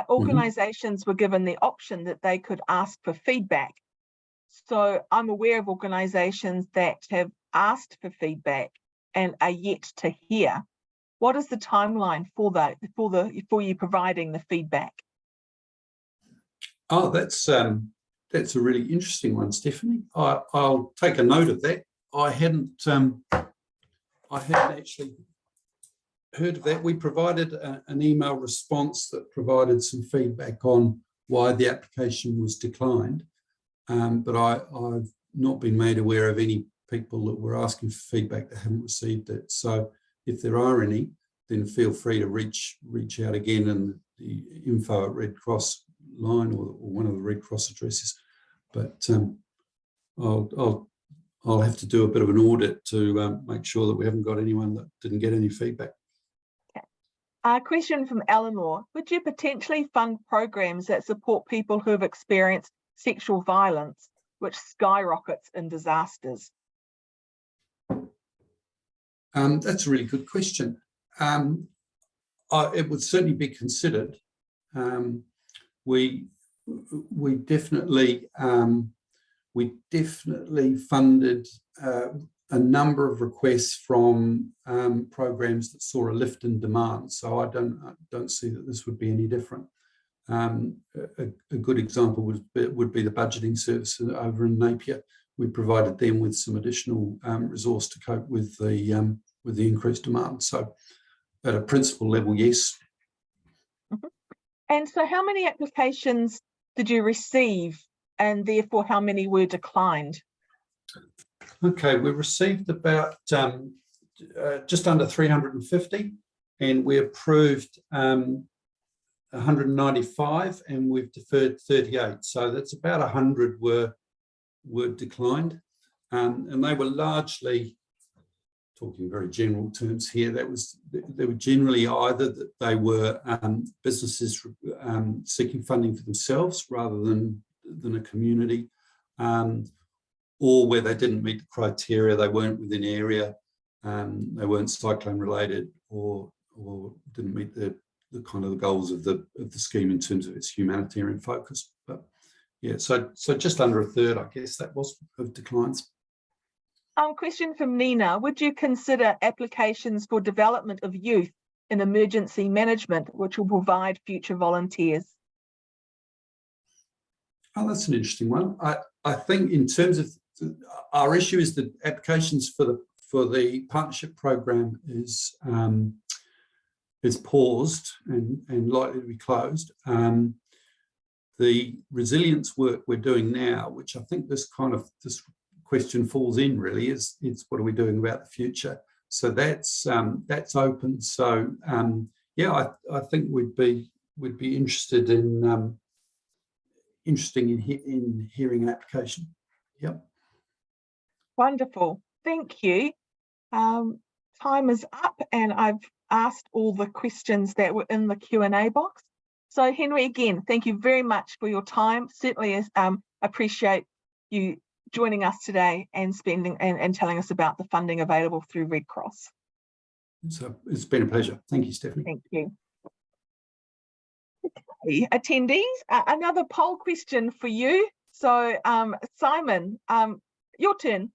organisations were given the option that they could ask for feedback. So I'm aware of organisations that have asked for feedback and are yet to hear. What is the timeline for you providing the feedback? Oh, that's a really interesting one, Stephanie. I'll take a note of that. I hadn't actually heard of that. We provided an email response that provided some feedback on why the application was declined, but I've not been made aware of any people that were asking for feedback that haven't received it. So if there are any, then feel free to reach out again, and the info at Red Cross line or one of the Red Cross addresses. But I'll have to do a bit of an audit to make sure that we haven't got anyone that didn't get any feedback. A question from Eleanor. Would you potentially fund programs that support people who have experienced sexual violence, which skyrockets in disasters? That's a really good question. It would certainly be considered. We definitely funded a number of requests from programs that saw a lift in demand. So I don't see that this would be any different. A good example would be the budgeting service over in Napier. We provided them with some additional resource to cope with the increased demand. So at a principal level, yes. And so how many applications did you receive, and therefore how many were declined? Okay, we received about just under 350, and we approved 195, and we've deferred 38. So that's about 100 were declined, and they were largely, talking very general terms here, they were generally either that they were businesses seeking funding for themselves rather than a community, or where they didn't meet the criteria, they weren't within area, they weren't cyclone related, or didn't meet the kind of the goals of the scheme in terms of its humanitarian focus. But yeah, so just under a third, I guess, that was of declines. Question from Nina: would you consider applications for development of youth in emergency management, which will provide future volunteers? Oh, that's an interesting one. I think in terms of our issue is that applications for the partnership program is paused and likely to be closed. The resilience work we're doing now, which I think this question falls in really, is what are we doing about the future? So that's open. So yeah, I think we'd be interested in hearing an application. Yep. Wonderful, thank you. Time is up, and I've asked all the questions that were in the Q&A box. So Henry, again, thank you very much for your time. Certainly appreciate you joining us today and and telling us about the funding available through Red Cross. So it's been a pleasure. Thank you, Stephanie. Thank you. Okay, attendees, another poll question for you. So Simon, your turn.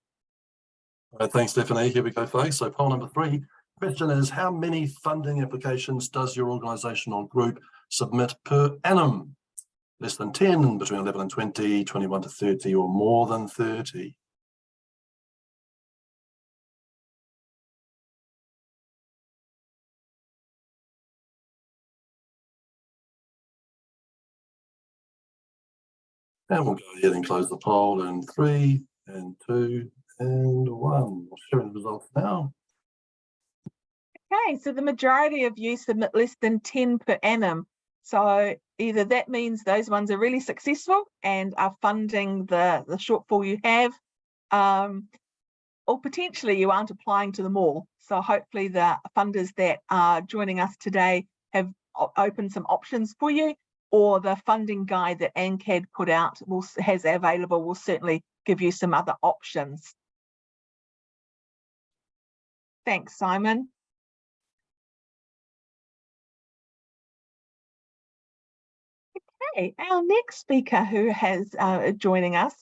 All right, thanks, Stephanie. Here we go, folks. So poll number 3. Question is, how many funding applications does your organisation or group submit per annum? Less than 10, between 11 and 20, 21 to 30, or more than 30? And we'll go ahead and close the poll in 3 and 2 and 1. We'll share the results now. Okay, so the majority of you submit less than 10 per annum. So either that means those ones are really successful and are funding the shortfall you have, or potentially you aren't applying to them all. So hopefully the funders that are joining us today have opened some options for you, or the funding guide that ANCAD put out has available will certainly give you some other options. Thanks, Simon. Okay, our next speaker who has joining us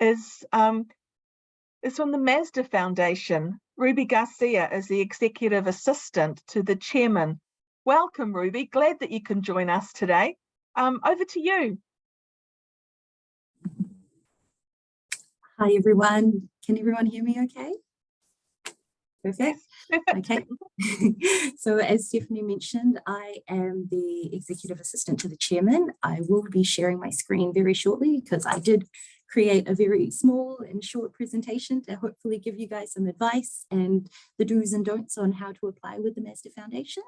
is from the Mazda Foundation. Ruby Garcia is the Executive Assistant to the Chairman. Welcome, Ruby. Glad that you can join us today. Over to you. Hi, everyone. Can everyone hear me okay? Perfect. Okay. So as Stephanie mentioned, I am the Executive Assistant to the Chairman. I will be sharing my screen very shortly because I did create a very small and short presentation to hopefully give you guys some advice and the do's and don'ts on how to apply with the Mazda Foundation.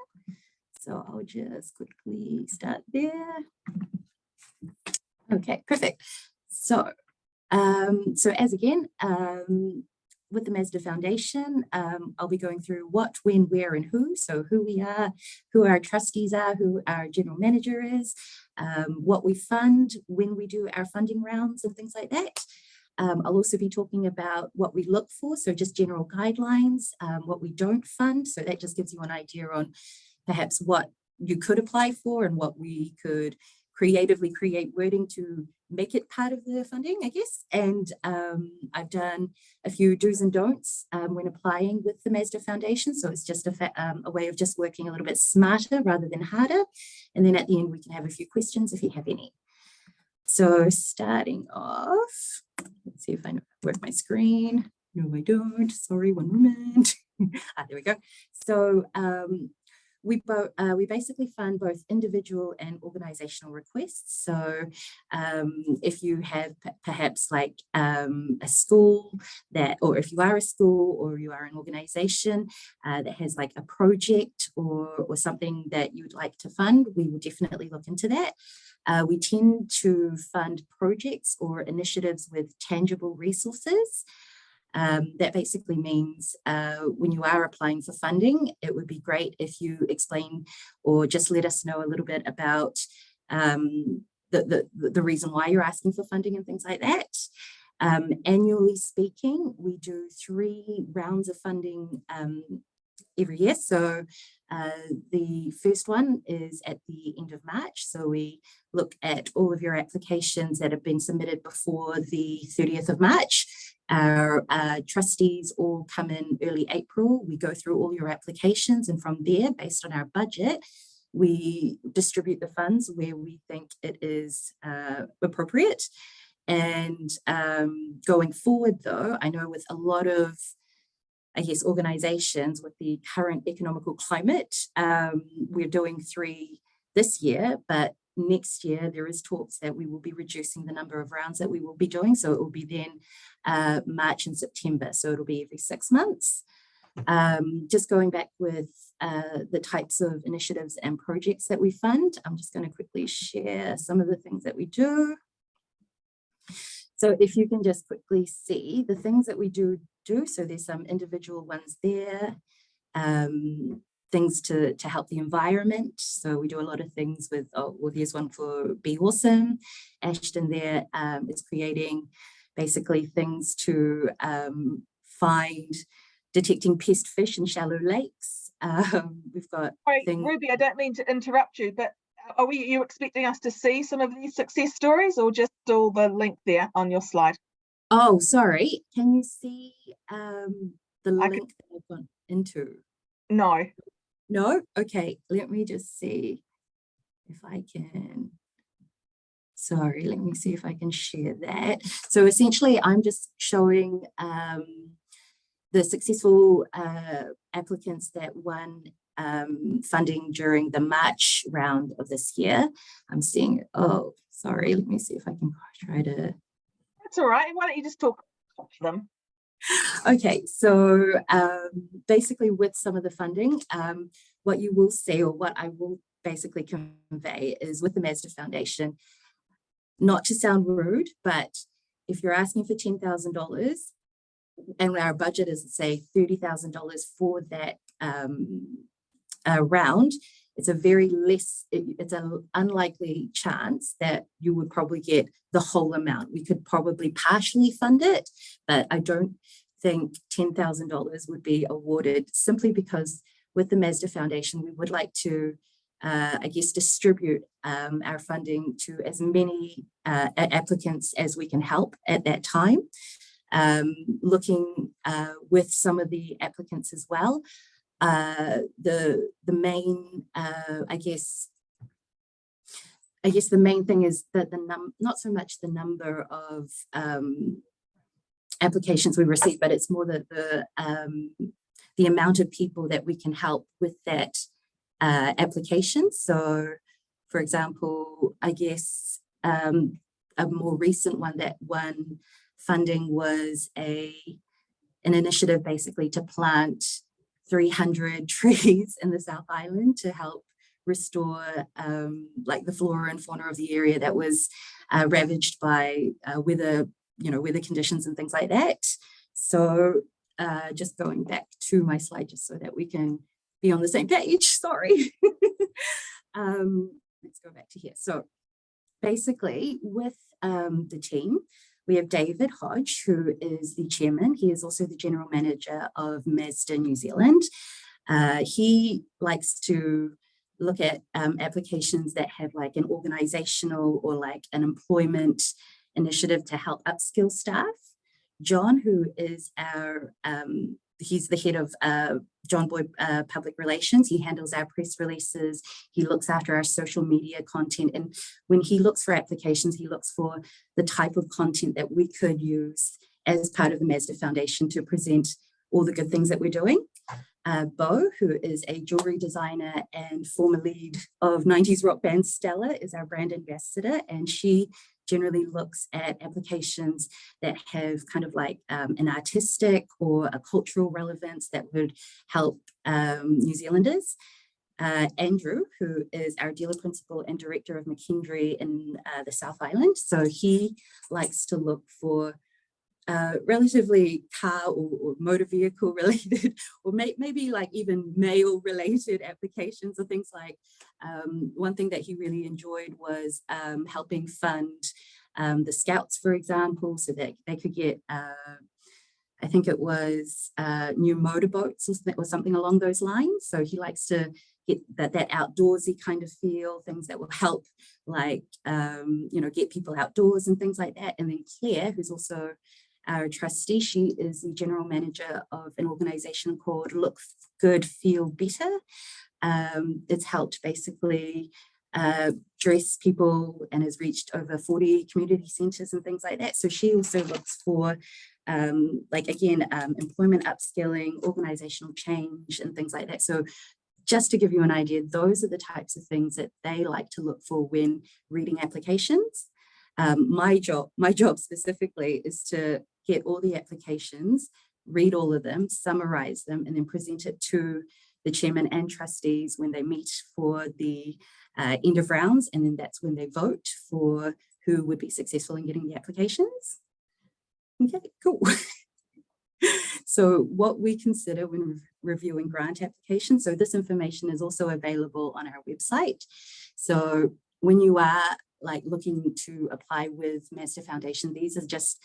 So I'll just quickly start there. Okay, perfect. So, as again, with the Mazda Foundation, I'll be going through what, when, where, and who. So who we are, who our trustees are, who our general manager is, what we fund, when we do our funding rounds and things like that. I'll also be talking about what we look for, so just general guidelines, what we don't fund. So that just gives you an idea on perhaps what you could apply for and what we could creatively create wording to make it part of the funding, I guess. And I've done a few do's and don'ts when applying with the Mazda Foundation. So it's just a way of just working a little bit smarter rather than harder. And then at the end, we can have a few questions if you have any. So starting off, let's see if I work my screen. No, I don't. Sorry, one moment. There we go. So we basically fund both individual and organizational requests. So if you have perhaps like a school that, or if you are a school or you are an organization that has like a project or something that you would like to fund, we will definitely look into that. We tend to fund projects or initiatives with tangible resources. That basically means when you are applying for funding, it would be great if you explain or just let us know a little bit about the reason why you're asking for funding and things like that. Annually speaking, we do 3 rounds of funding every year. So the first one is at the end of March. So we look at all of your applications that have been submitted before the 30th of March. Our trustees all come in early April. We go through all your applications, and from there, based on our budget, we distribute the funds where we think it is appropriate. And going forward, though, I know with a lot of, I guess, organizations with the current economical climate, we're doing 3 this year, but next year there is talks that we will be reducing the number of rounds that we will be doing. So it will be then March and September. So it'll be every 6 months. Just going back with the types of initiatives and projects that we fund, I'm just going to quickly share some of the things that we do. So if you can just quickly see the things that we do. So there's some individual ones there, things to help the environment. So we do a lot of things with, well, there's one for Be Awesome. Ashton there is creating basically things to find detecting pest fish in shallow lakes. We've got Ruby, I don't mean to interrupt you, but are you expecting us to see some of these success stories or just all the link there on your slide? Oh, sorry. Can you see the link that I've gone into? No. No? Okay, let me just see if I can. Sorry, let me see if I can share that. So essentially, I'm just showing the successful applicants that won funding during the March round of this year. I'm seeing, oh, sorry, let me see if I can try to. That's all right. Why don't you just talk to them? Okay, so basically with some of the funding, what you will see, or what I will basically convey, is with the Mazda Foundation, not to sound rude, but if you're asking for $10,000 and our budget is, say, $30,000 for that round, it's an unlikely chance that you would probably get the whole amount. We could probably partially fund it, but I don't think $10,000 would be awarded, simply because with the Mazda Foundation, we would like to, I guess, distribute our funding to as many applicants as we can help at that time. Looking with some of the applicants as well, the main, I guess the main thing is that not so much the number of applications we receive, but it's more the amount of people that we can help with that application. So, for example, I guess a more recent one that won funding was an initiative basically to plant 300 trees in the South Island to help restore like the flora and fauna of the area that was ravaged by weather conditions and things like that. So just going back to my slide just so that we can be on the same page, sorry. Let's go back to here. So basically with the team, we have David Hodge, who is the chairman. He is also the general manager of Mazda New Zealand. He likes to look at applications that have like an organizational or like an employment initiative to help upskill staff. John, who is our, he's the head of John Boyd Public Relations. He handles our press releases. He looks after our social media content. And when he looks for applications, he looks for the type of content that we could use as part of the Mazda Foundation to present all the good things that we're doing. Bo, who is a jewelry designer and former lead of 90s rock band Stella, is our brand ambassador, and she generally looks at applications that have kind of like an artistic or a cultural relevance that would help New Zealanders. Andrew, who is our dealer principal and director of McKendry in the South Island. So he likes to look for relatively car or motor vehicle related, or maybe like even mail related applications, or things like one thing that he really enjoyed was helping fund the Scouts, for example, so that they could get I think it was new motorboats or something along those lines. So he likes to get that outdoorsy kind of feel, things that will help, like you know, get people outdoors and things like that. And then Claire, who's also our trustee, she is the general manager of an organization called Look Good, Feel Better. It's helped basically dress people and has reached over 40 community centers and things like that. So she also looks for like, again, employment upskilling, organizational change and things like that. So just to give you an idea, those are the types of things that they like to look for when reading applications. My job specifically is to get all the applications, read all of them, summarize them, and then present it to the chairman and trustees when they meet for the end of rounds. And then that's when they vote for who would be successful in getting the applications. Okay, cool. So what we consider when reviewing grant applications, so this information is also available on our website. So when you are like looking to apply with Mazda Foundation, these are just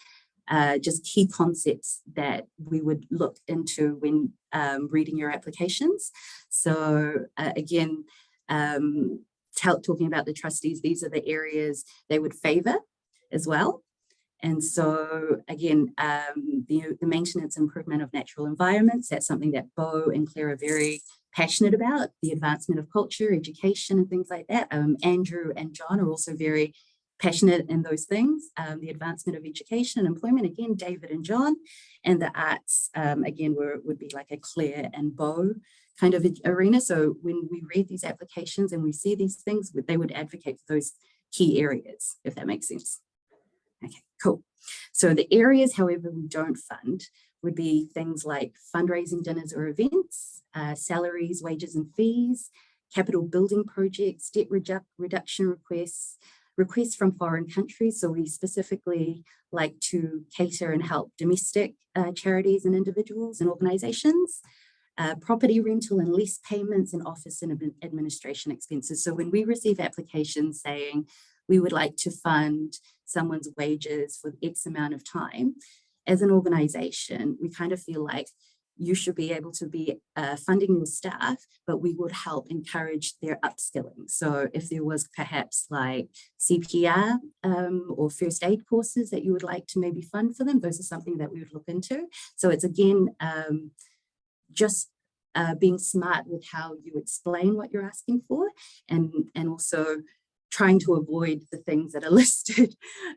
key concepts that we would look into when reading your applications. So again, talking about the trustees, these are the areas they would favour as well. And so again, the maintenance and improvement of natural environments, that's something that Bo and Claire are very passionate about. The advancement of culture, education and things like that. Andrew and John are also very passionate in those things. The advancement of education and employment, again, David and John. And the arts, again, would be like a Claire and Bo kind of arena. So when we read these applications and we see these things, they would advocate for those key areas, if that makes sense. Okay, cool. So the areas, however, we don't fund would be things like fundraising dinners or events, salaries, wages and fees, capital building projects, debt reduction requests from foreign countries. So we specifically like to cater and help domestic charities and individuals and organizations, property rental and lease payments, and office and administration expenses. So when we receive applications saying we would like to fund someone's wages for X amount of time, as an organization, we kind of feel like you should be able to be funding your staff, but we would help encourage their upskilling. So if there was perhaps like CPR or first aid courses that you would like to maybe fund for them, those are something that we would look into. So it's again, just being smart with how you explain what you're asking for, and also trying to avoid the things that are listed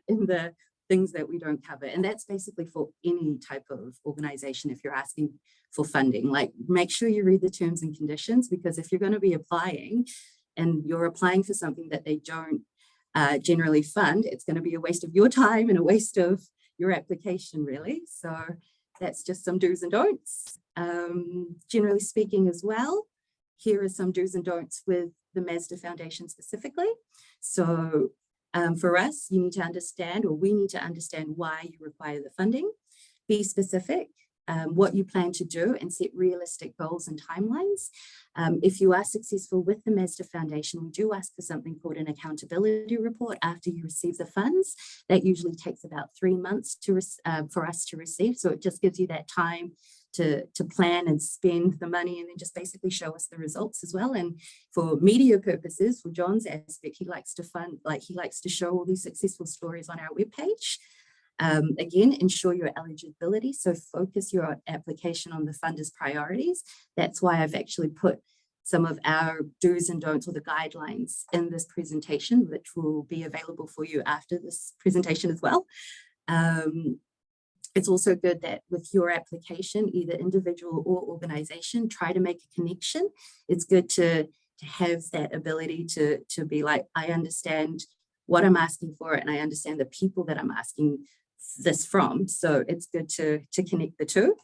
in the things that we don't cover. And that's basically for any type of organization. If you're asking for funding, like make sure you read the terms and conditions, because if you're going to be applying and you're applying for something that they don't generally fund, it's going to be a waste of your time and a waste of your application, really. So that's just some do's and don'ts. Generally speaking as well, here are some do's and don'ts with the Mazda Foundation specifically. So for us, you need to understand, or we need to understand why you require the funding. Be specific. what you plan to do and set realistic goals and timelines. If you are successful with the Mazda Foundation, we do ask for something called an accountability report after you receive the funds. That usually takes about 3 months for us to receive. So it just gives you that time to plan and spend the money, and then just basically show us the results as well. And for media purposes, for John's aspect, he likes to show all these successful stories on our webpage. Again, ensure your eligibility. So focus your application on the funder's priorities. That's why I've actually put some of our do's and don'ts or the guidelines in this presentation, which will be available for you after this presentation as well. It's also good that with your application, either individual or organization, try to make a connection. It's good to have that ability to be like, I understand what I'm asking for, and I understand the people that I'm asking this from. So it's good to connect the two.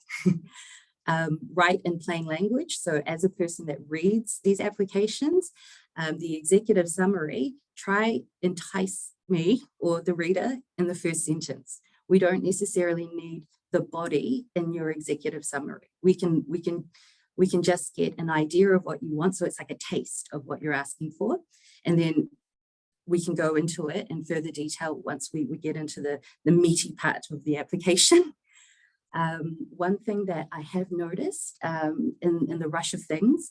Write in plain language. So as a person that reads these applications, the executive summary, try entice me or the reader in the first sentence. We don't necessarily need the body in your executive summary. We can just get an idea of what you want. So it's like a taste of what you're asking for. And then we can go into it in further detail once we get into the meaty part of the application. One thing that I have noticed in the rush of things,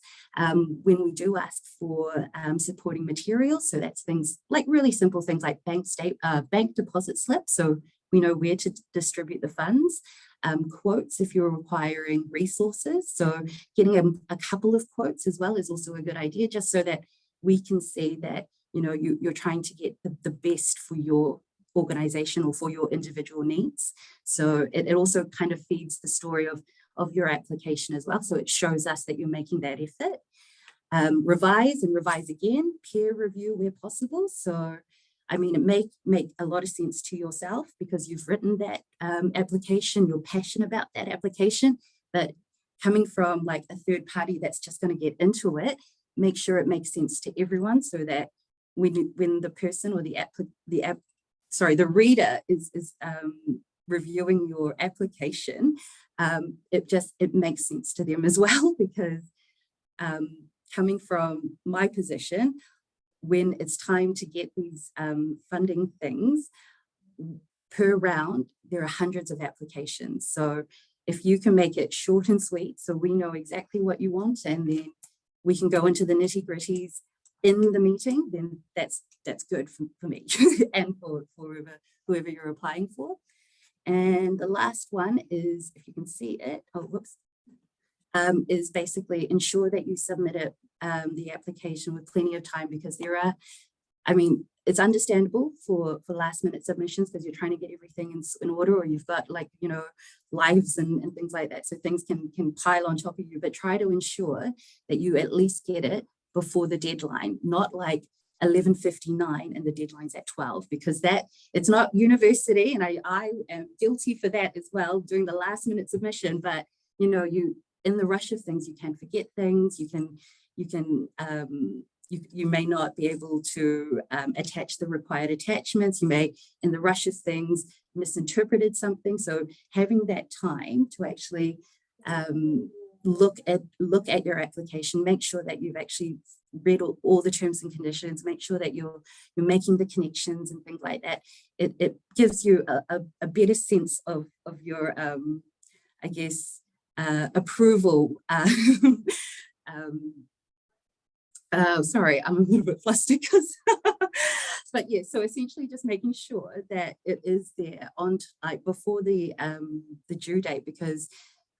when we do ask for supporting materials, so that's things like really simple things like bank deposit slips, so we know where to distribute the funds, quotes if you're requiring resources. So getting a couple of quotes as well is also a good idea, just so that we can see that, you know, you're trying to get the best for your organization or for your individual needs. So it also kind of feeds the story of your application as well. So it shows us that you're making that effort. Revise and revise again, peer review where possible. So I mean, it make a lot of sense to yourself because you've written that application, you're passionate about that application, but coming from like a third party that's just going to get into it, make sure it makes sense to everyone, so that when the person or the reader is reviewing your application, it makes sense to them as well. Because coming from my position, when it's time to get these funding things, per round, there are hundreds of applications. So if you can make it short and sweet, so we know exactly what you want, and then we can go into the nitty-gritties in the meeting, then that's good for me and for whoever you're applying for. And the last one is, if you can see it, is basically ensure that you submit it, the application with plenty of time, because there are, I mean, it's understandable for last minute submissions because you're trying to get everything in order, or you've got, like, you know, lives and things like that. So things can pile on top of you, but try to ensure that you at least get it before the deadline, not like 11:59 and the deadline's at 12, because that it's not university, and I am guilty for that as well, doing the last minute submission. But you know, you in the rush of things, you can forget things. You may not be able to attach the required attachments. You may, in the rush of things, misinterpreted something. So having that time to actually look at your application, make sure that you've actually read all the terms and conditions, make sure that you're making the connections and things like that. It gives you a better sense of your, I guess, approval. Sorry, I'm a little bit flustered because, but yeah, so essentially just making sure that it is there on like before the due date, because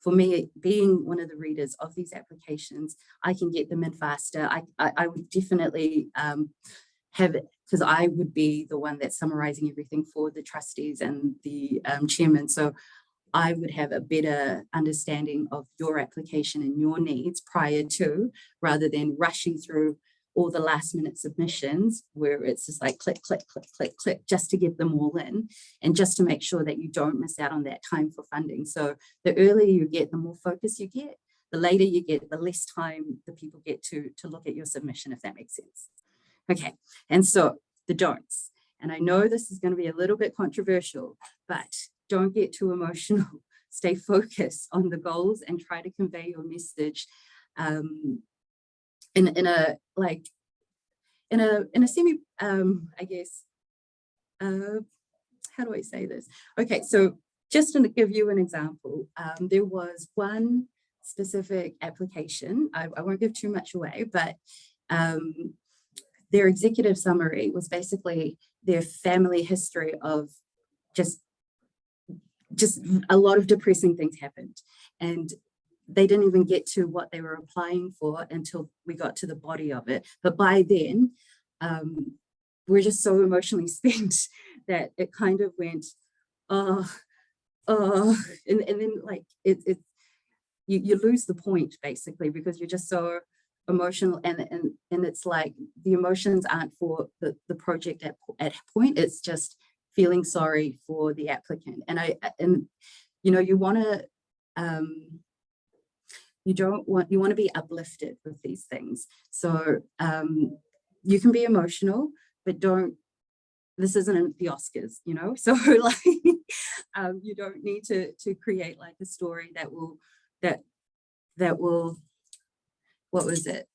for me, being one of the readers of these applications, I can get them in faster. I would definitely have it, because I would be the one that's summarizing everything for the trustees and the chairman. So I would have a better understanding of your application and your needs prior to, rather than rushing through all the last minute submissions where it's just like click, click, click, click, click, just to get them all in, and just to make sure that you don't miss out on that time for funding. So the earlier you get, the more focus you get. The later you get, the less time the people get to look at your submission, if that makes sense. Okay, and so the don'ts. And I know this is going to be a little bit controversial, but don't get too emotional. stay focused on the goals and try to convey your message in a semi, I guess, how do I say this? Okay, so just to give you an example, there was one specific application, I won't give too much away, but their executive summary was basically their family history of just a lot of depressing things happened. And they didn't even get to what they were applying for until we got to the body of it. But by then, we're just so emotionally spent that it kind of went, and then like you lose the point basically, because you're just so emotional, and it's like the emotions aren't for the project at point, it's just feeling sorry for the applicant. And you know, you want to you want to be uplifted with these things. So you can be emotional, but this isn't the Oscars, you know, so like you don't need to create like a story that will what was it,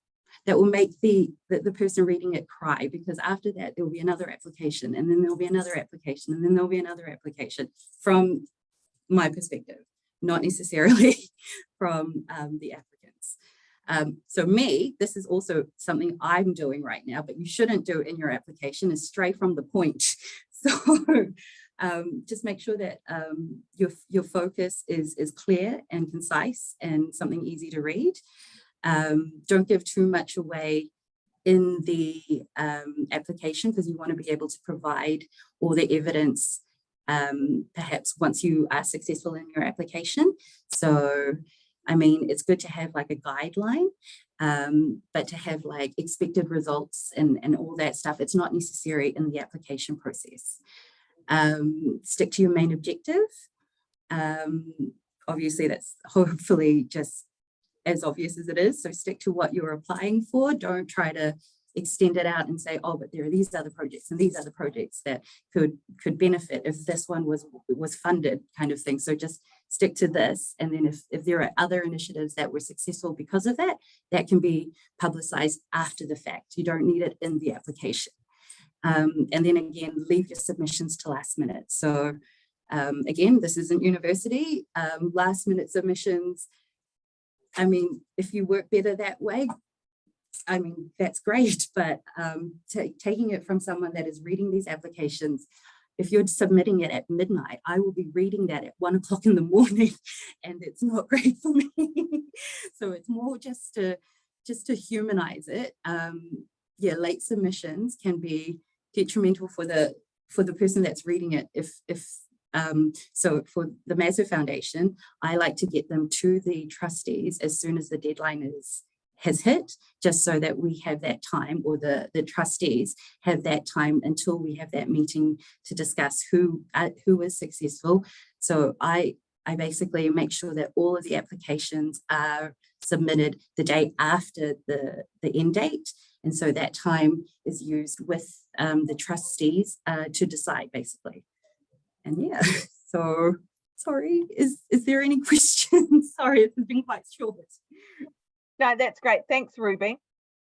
that will make the person reading it cry, because after that there will be another application, and then there'll be another application, and then there'll be another application, from my perspective, not necessarily from the applicants. So this is also something I'm doing right now, but you shouldn't do in your application, is stray from the point. So just make sure that your focus is clear and concise and something easy to read. Don't give too much away in the application, because you want to be able to provide all the evidence perhaps once you are successful in your application. So I mean, it's good to have like a guideline, but to have like expected results and all that stuff, it's not necessary in the application process. Stick to your main objective. Obviously, that's hopefully just as obvious as it is. So stick to what you're applying for. Don't try to extend it out and say, oh, but there are these other projects and these other projects that could benefit if this one was funded, kind of thing. So just stick to this. And then if there are other initiatives that were successful because of that, that can be publicized after the fact. You don't need it in the application. And then again, leave your submissions to last minute. So again, this isn't university. Last minute submissions, I mean, if you work better that way, I mean, that's great, but taking it from someone that is reading these applications, if you're submitting it at midnight, I will be reading that at 1 o'clock in the morning, and it's not great for me. So it's more just to humanize it. Yeah, late submissions can be detrimental for the person that's reading it. So for the Mazda Foundation, I like to get them to the trustees as soon as the deadline has hit, just so that we have that time, or the trustees have that time until we have that meeting to discuss who is successful. So I basically make sure that all of the applications are submitted the day after the end date. And so that time is used with the trustees to decide, basically. And yeah, so sorry, is there any questions? Sorry, it's been quite short. No, that's great. Thanks, Ruby.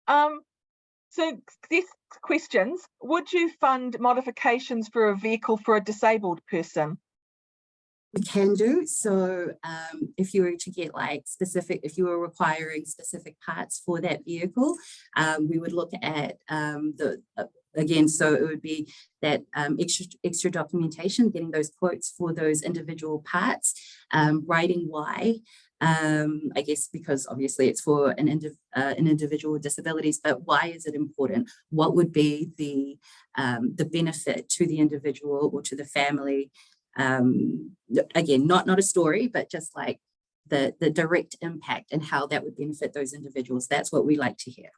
So these questions: would you fund modifications for a vehicle for a disabled person? We can do. So if you were to get like if you were requiring specific parts for that vehicle, we would look at again, so it would be that extra documentation, getting those quotes for those individual parts, writing why, I guess, because obviously it's for an individual with disabilities, but why is it important? What would be the benefit to the individual or to the family? Again, not a story, but just like the direct impact and how that would benefit those individuals. That's what we like to hear.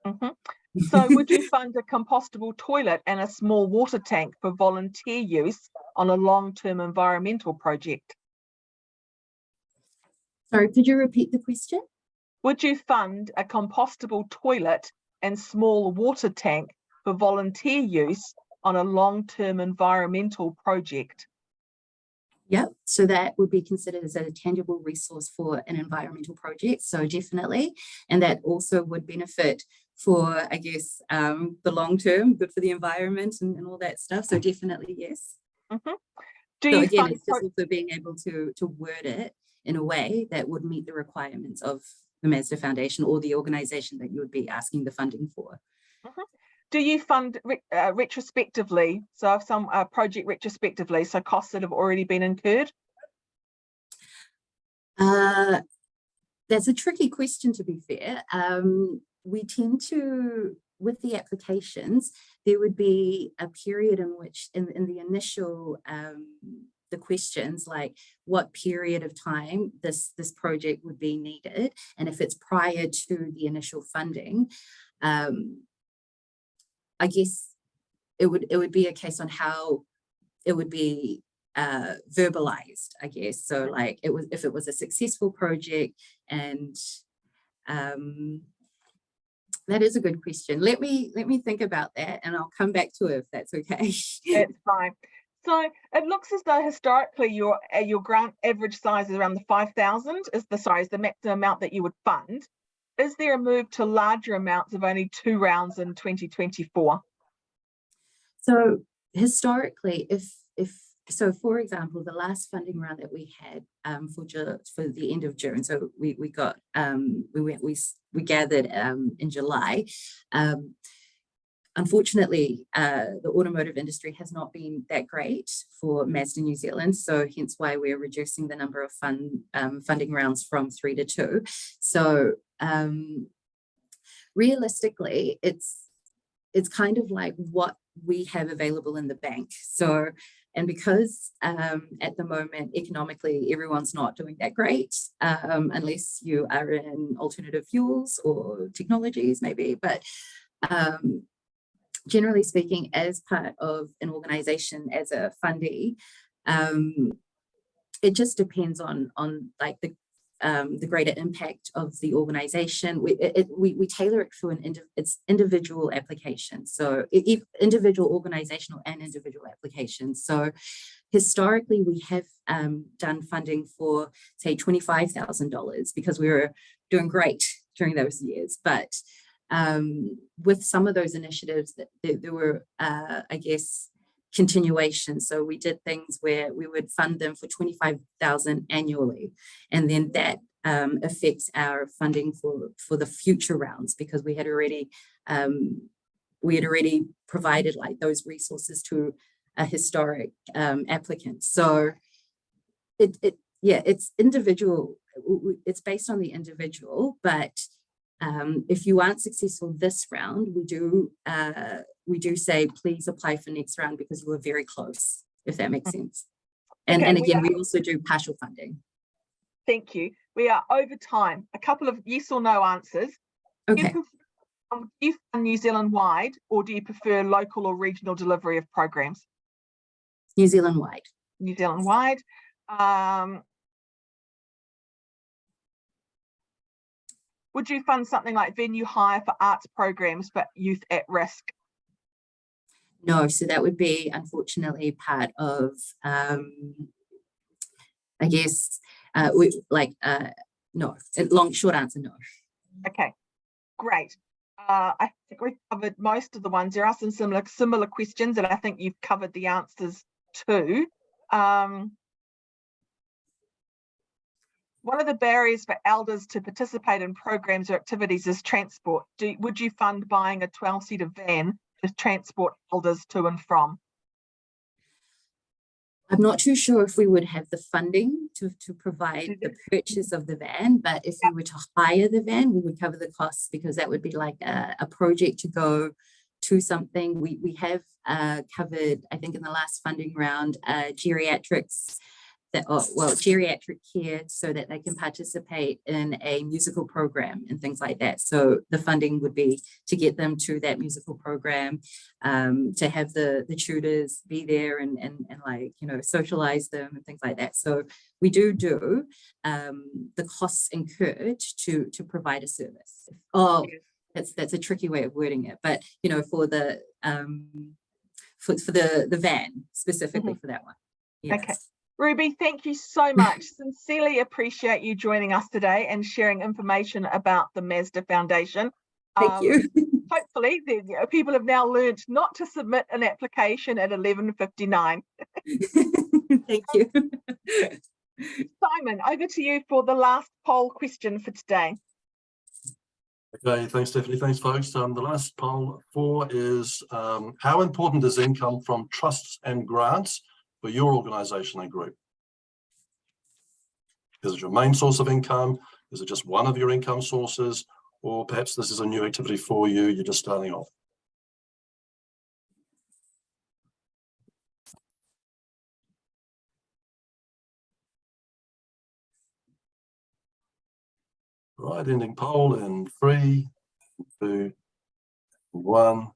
Mm-hmm. So would you fund a compostable toilet and a small water tank for volunteer use on a long-term environmental project? Sorry, could you repeat the question? Would you fund a compostable toilet and small water tank for volunteer use on a long-term environmental project? Yeah, so that would be considered as a tangible resource for an environmental project. So definitely, and that also would benefit for, I guess, the long term, good for the environment and all that stuff. So definitely, yes. Mm-hmm. Do So you again, fund it's just also being able to word it in a way that would meet the requirements of the Mazda Foundation or the organisation that you would be asking the funding for. Mm-hmm. Do you fund retrospectively, so some project retrospectively, so costs that have already been incurred? That's a tricky question, to be fair. We tend to, with the applications, there would be a period in which, in the initial, the questions like what period of time this project would be needed, and if it's prior to the initial funding, I guess it would be a case on how it would be verbalized, I guess. So like if it was a successful project, and that is a good question. Let me think about that, and I'll come back to it if that's okay. That's fine. So it looks as though historically your grant average size is around the 5,000 is the maximum amount that you would fund. Is there a move to larger amounts of only 2 rounds in 2024? So historically, so for example, the last funding round that we had for the end of June, so we got we gathered in July. Unfortunately, the automotive industry has not been that great for Mazda New Zealand, so hence why we're reducing the number of funding rounds from 3 to 2. So realistically, it's kind of like what we have available in the bank. So, and because at the moment economically everyone's not doing that great, unless you are in alternative fuels or technologies maybe, but generally speaking, as part of an organization, as a fundee, it just depends on like the greater impact of the organization. We tailor it for its individual application. So individual organizational and individual applications. So historically we have done funding for say $25,000 because we were doing great during those years. But with some of those initiatives there were, I guess, continuation. So we did things where we would fund them for $25,000 annually, and then that affects our funding for the future rounds, because we had already provided like those resources to a historic applicant. So it's individual. It's based on the individual, but if you aren't successful this round, we do say please apply for next round because you were very close, if that makes sense. And, okay, and again, we also do partial funding. Thank you. We are over time. A couple of yes or no answers. Okay. Do you fund New Zealand wide, or do you prefer local or regional delivery of programs? New Zealand wide. New Zealand wide. Would you fund something like venue hire for arts programs but youth at risk? No, so that would be unfortunately part of, I guess, no. Short answer, no. Okay, great. I think we've covered most of the ones. There are some similar questions, and I think you've covered the answers too. One of the barriers for elders to participate in programs or activities is transport. Would you fund buying a 12-seater van to transport elders to and from? I'm not too sure if we would have the funding to provide the purchase of the van, but if we were to hire the van, we would cover the costs, because that would be like a project to go to something. We have covered, I think in the last funding round, geriatrics, geriatric care, so that they can participate in a musical program and things like that. So the funding would be to get them to that musical program, to have the tutors be there and like, you know, socialize them and things like that. So we do the costs incurred to provide a service. Oh, that's a tricky way of wording it, but you know, for the van specifically, for that one. Yes. Okay. Ruby, thank you so much. Sincerely appreciate you joining us today and sharing information about the Mazda Foundation. Thank you. Hopefully, people have now learned not to submit an application at 11:59. Thank you. Simon, over to you for the last poll question for today. Okay, thanks, Stephanie. Thanks, folks. The last poll 4 is how important is income from trusts and grants for your organisation and group? Is it your main source of income? Is it just one of your income sources? Or perhaps this is a new activity for you, you're just starting off. Right, ending poll in 3, 2, 1.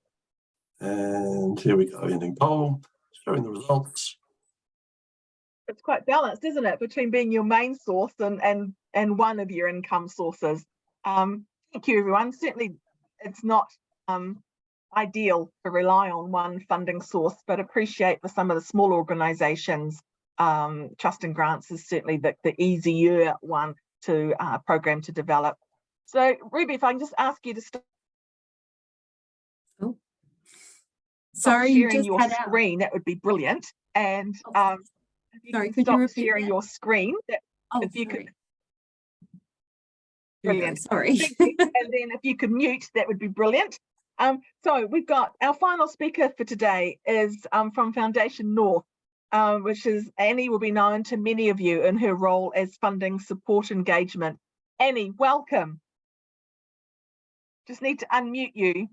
And here we go, ending poll, showing the results. It's quite balanced, isn't it, between being your main source and one of your income sources. Thank you, everyone. Certainly, it's not ideal to rely on one funding source, but appreciate for some of the small organisations, trust and grants is certainly the easier one to program to develop. So, Ruby, if I can just ask you to stop Sorry, sharing just your cut out. screen, that would be brilliant. And if you Sorry, can could you stop repeat sharing that? your screen, if you sorry. could. Here we go, Brilliant. sorry. Thank you. And then if you could mute, that would be brilliant. So we've got our final speaker for today is from Foundation North, which is Annie, will be known to many of you in her role as funding support engagement. Annie, welcome. Just need to unmute you.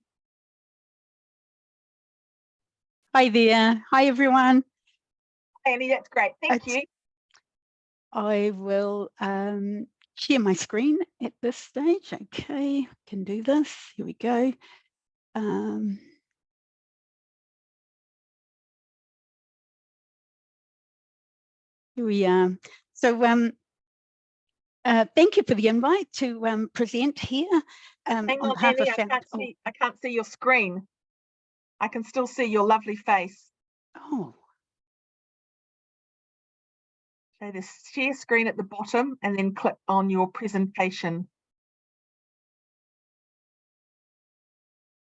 Hi there. Hi, everyone. Annie, that's great. Thank you. I will share my screen at this stage. Okay, can do this. Here we go. Here we are. So thank you for the invite to present here. Hang on, Annie, I can't see your screen. I can still see your lovely face. Oh. So the share screen at the bottom and then click on your presentation.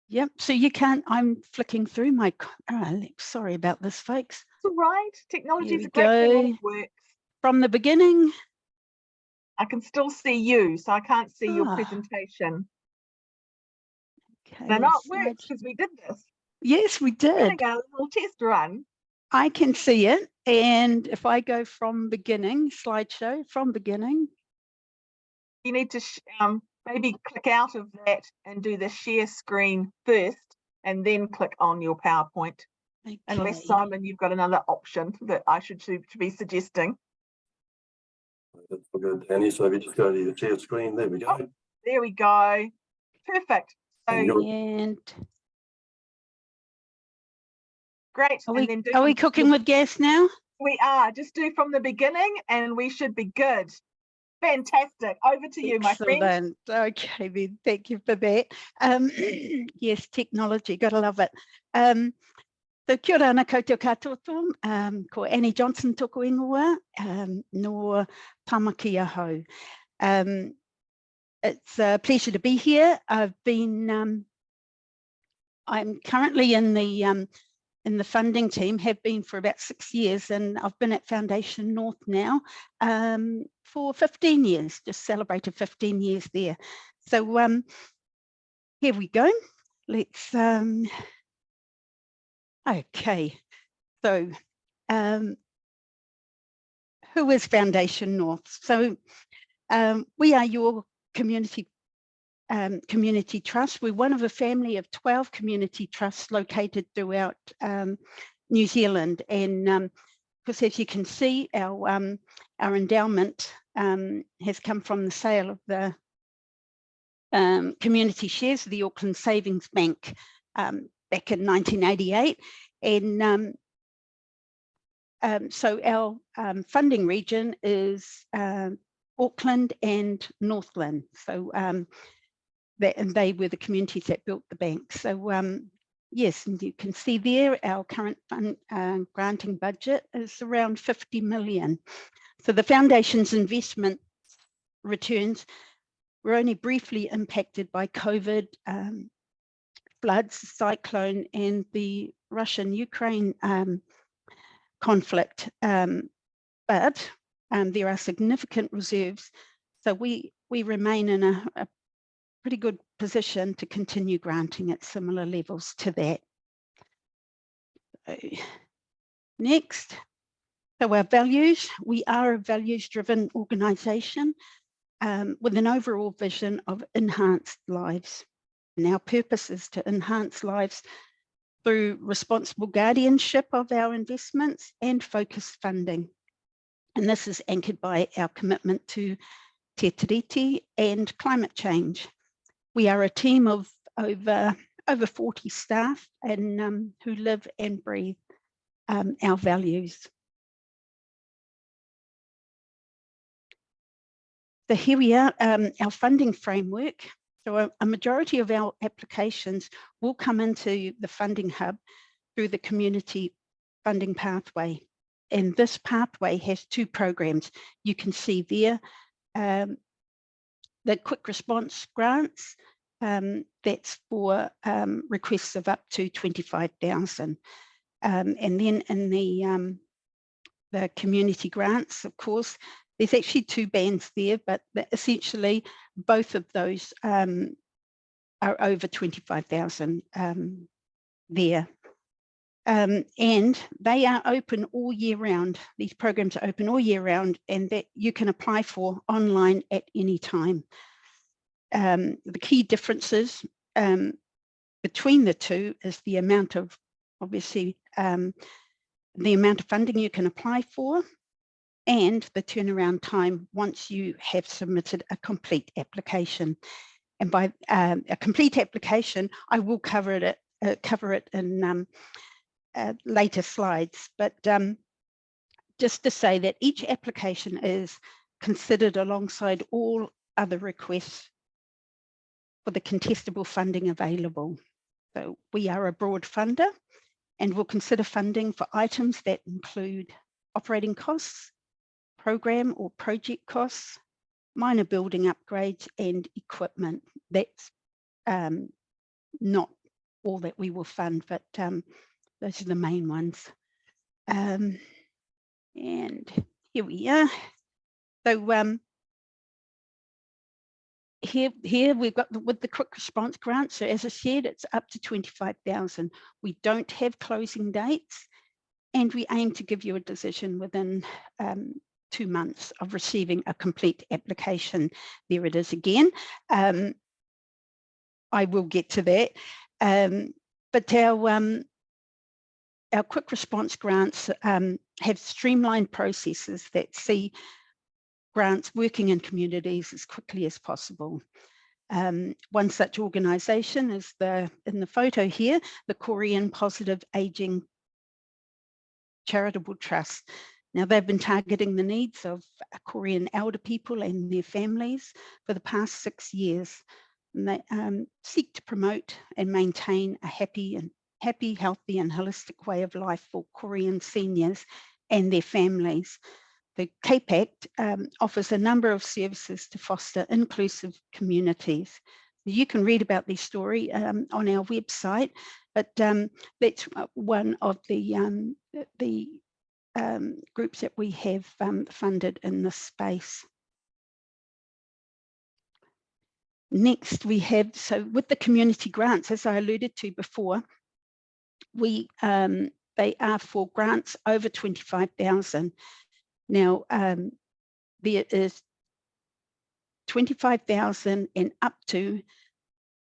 Yep, so you can't, I'm flicking through my, sorry about this, folks. It's all right, technology is a Here great we thing when go. it works. From the beginning. I can still see you, so I can't see your presentation. Okay, No, it works because we did this. Yes, we did. We're doing a little test run. I can see it, and if I go from beginning, slideshow from beginning. You need to maybe click out of that and do the share screen first, and then click on your PowerPoint. Okay. Unless, Simon, you've got another option that I should be suggesting. That's good, Annie. So if you just go to your share screen, there we go. Oh, there we go. Perfect. So, and great. Are we cooking with gas now? We are. Just do from the beginning and we should be good. Fantastic. Over to you, my friend. Okay, then. Thank you for that. Yes, technology. Gotta love it. So kia ora ana koutou katoa, ko Annie Johnson toko ingoa, no Tamaki ahau. It's a pleasure to be here. I'm currently in the funding team, have been for about 6 years, and I've been at Foundation North now for 15 years, just celebrated 15 years there. So here we go. Let's, okay, so who is Foundation North? So we are your community trust. We're one of a family of 12 community trusts located throughout New Zealand, and because as you can see, our endowment has come from the sale of the community shares of the Auckland Savings Bank back in 1988, and so our funding region is Auckland and Northland. So and they were the communities that built the bank. So yes, and you can see there our current granting budget is around 50 million. So the Foundation's investment returns were only briefly impacted by COVID, floods, cyclone, and the Russian-Ukraine conflict. But there are significant reserves, so we remain in a pretty good position to continue granting at similar levels to that. Next, so our values. We are a values-driven organisation with an overall vision of enhanced lives. And our purpose is to enhance lives through responsible guardianship of our investments and focused funding. And this is anchored by our commitment to te tiriti and climate change. We are a team of over 40 staff and who live and breathe our values. So here we are, our funding framework. So a majority of our applications will come into the funding hub through the community funding pathway. And this pathway has two programs. You can see there, the quick response grants, that's for requests of up to 25,000. And then in the community grants, of course, there's actually two bands there, but essentially both of those are over 25,000 there. And they are open all year round. These programs are open all year round, and that you can apply for online at any time. The key differences between the two is the amount of, obviously, the amount of funding you can apply for and the turnaround time once you have submitted a complete application. And by a complete application, I will cover it in later slides, but just to say that each application is considered alongside all other requests for the contestable funding available. So we are a broad funder and will consider funding for items that include operating costs, program or project costs, minor building upgrades and equipment. That's not all that we will fund, but those are the main ones. And here we are. So here we've got with the quick response grant. So as I said, it's up to 25,000. We don't have closing dates, and we aim to give you a decision within 2 months of receiving a complete application. There it is again. I will get to that. But our quick response grants have streamlined processes that see grants working in communities as quickly as possible. One such organisation is in the photo here, the Korean Positive Aging Charitable Trust. Now, they've been targeting the needs of Korean elder people and their families for the past 6 years. And they seek to promote and maintain a happy, healthy and holistic way of life for Korean seniors and their families. The CAPE Act offers a number of services to foster inclusive communities. You can read about this story on our website, but that's one of the groups that we have funded in this space. Next, we have, so with the community grants, as I alluded to before, they are for grants over 25,000. Now, there is 25,000 and up to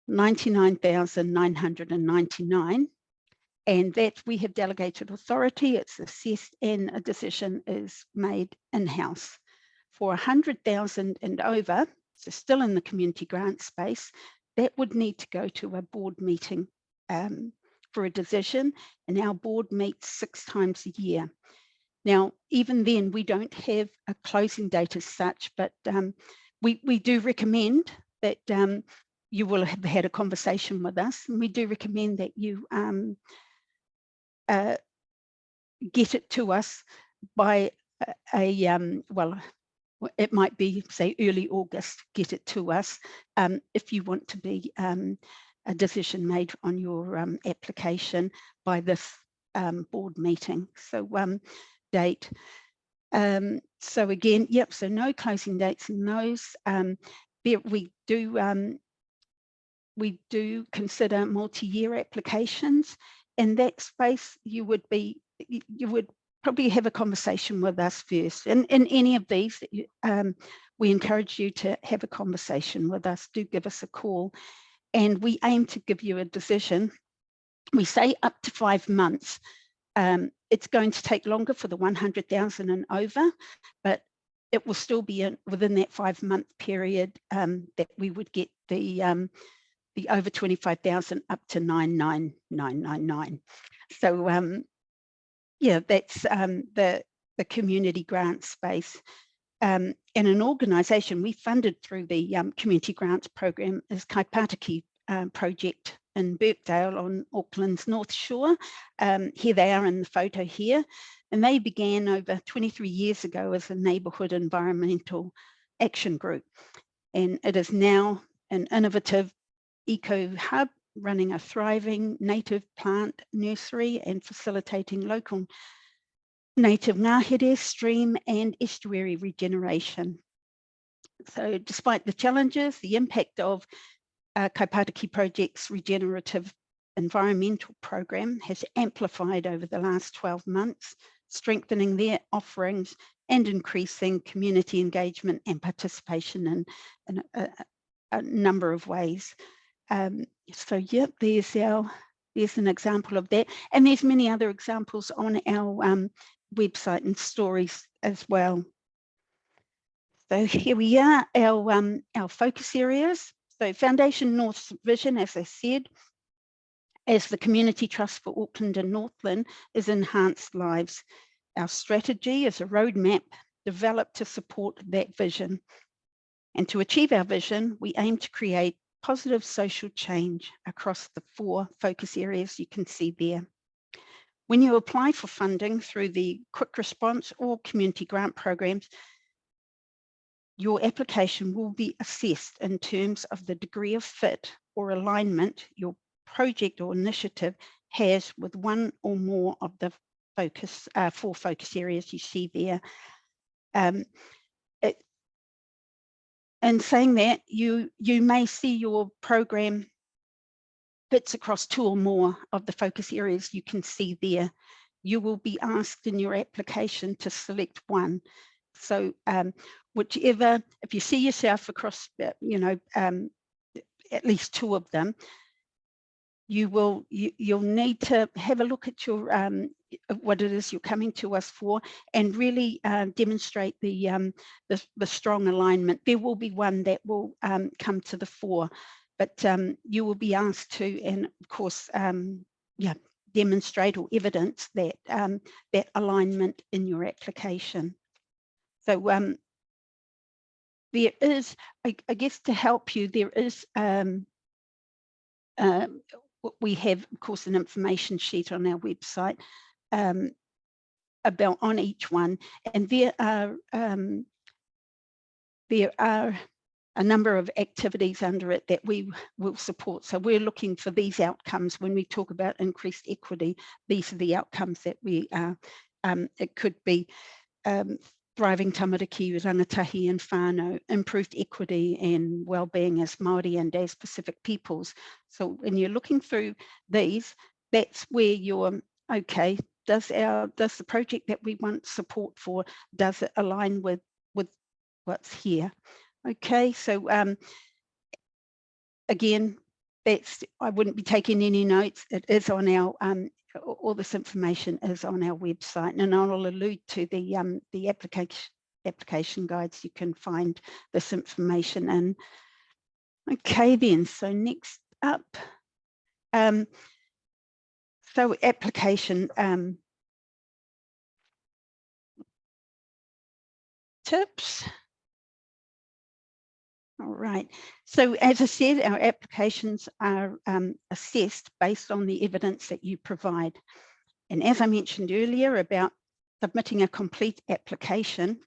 99,999. And that we have delegated authority, it's assessed and a decision is made in-house. For 100,000 and over, so still in the community grant space, that would need to go to a board meeting for a decision, and our board meets 6 times a year. Now, even then, we don't have a closing date as such, but we do recommend that you will have had a conversation with us, and we do recommend that you get it to us by well, it might be, say, early August. Get it to us if you want to be a decision made on your application by this board meeting. So date. So again, yep, so no closing dates in those. We do consider multi-year applications. In that space, you would probably have a conversation with us first. And in any of these, we encourage you to have a conversation with us. Do give us a call, and we aim to give you a decision. We say up to 5 months. It's going to take longer for the 100,000 and over, but it will still be within that 5-month period that we would get the over 25,000 up to 99999. So yeah, that's the community grant space. And an organisation we funded through the community grants program is Kaipatiki project in Birkdale on Auckland's North Shore. Here they are in the photo here, and they began over 23 years ago as a neighbourhood environmental action group, and it is now an innovative eco hub running a thriving native plant nursery and facilitating local native ngahere, stream and estuary regeneration. So despite the challenges, the impact of Kaipatiki Project's regenerative environmental program has amplified over the last 12 months, strengthening their offerings and increasing community engagement and participation in a number of ways. So yep, there's an example of that, and there's many other examples on our website and stories as well. So here we are, our focus areas. So Foundation North's vision, as I said, as the Community Trust for Auckland and Northland, is enhanced lives. Our strategy is a roadmap developed to support that vision. And to achieve our vision, we aim to create positive social change across the 4 focus areas you can see there. When you apply for funding through the quick response or community grant programs, your application will be assessed in terms of the degree of fit or alignment your project or initiative has with one or more of the 4 focus areas you see there. In saying that, you may see your program fits across 2 or more of the focus areas you can see there. You will be asked in your application to select one. So whichever, if you see yourself across, at least 2 of them, you'll need to have a look at your what it is you're coming to us for, and really demonstrate the strong alignment. There will be one that will come to the fore, but you will be asked to, and of course, demonstrate or evidence that that alignment in your application. So there is, I guess, to help you, there is we have, of course, an information sheet on our website about on each one, and there are a number of activities under it that we will support. So we're looking for these outcomes when we talk about increased equity. These are the outcomes that we are. It could be thriving tamariki, rangatahi and whānau, improved equity and well-being as Māori and as Pacific peoples. So when you're looking through these, that's where you're, okay, does the project that we want support for, does it align with what's here? Okay, so again, I wouldn't be taking any notes. It is on our all this information is on our website, and I'll allude to the application guides. You can find this information in. Okay, then, so next up, so application tips. All right. So as I said, our applications are assessed based on the evidence that you provide. And as I mentioned earlier about submitting a complete application,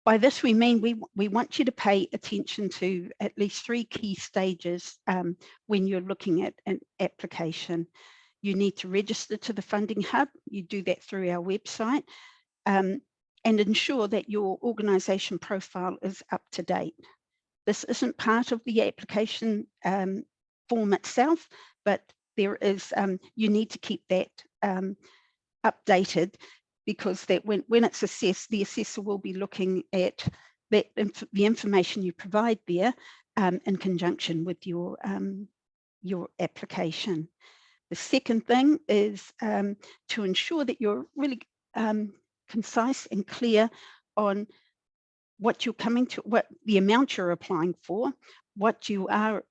by this we mean we want you to pay attention to at least 3 key stages when you're looking at an application. You need to register to the Funding Hub. You do that through our website, and ensure that your organisation profile is up to date. This isn't part of the application form itself, but there is you need to keep that updated, because that when it's assessed, the assessor will be looking at that the information you provide there in conjunction with your application. The second thing is to ensure that you're really concise and clear on what you're coming to, what the amount you're applying for, what you are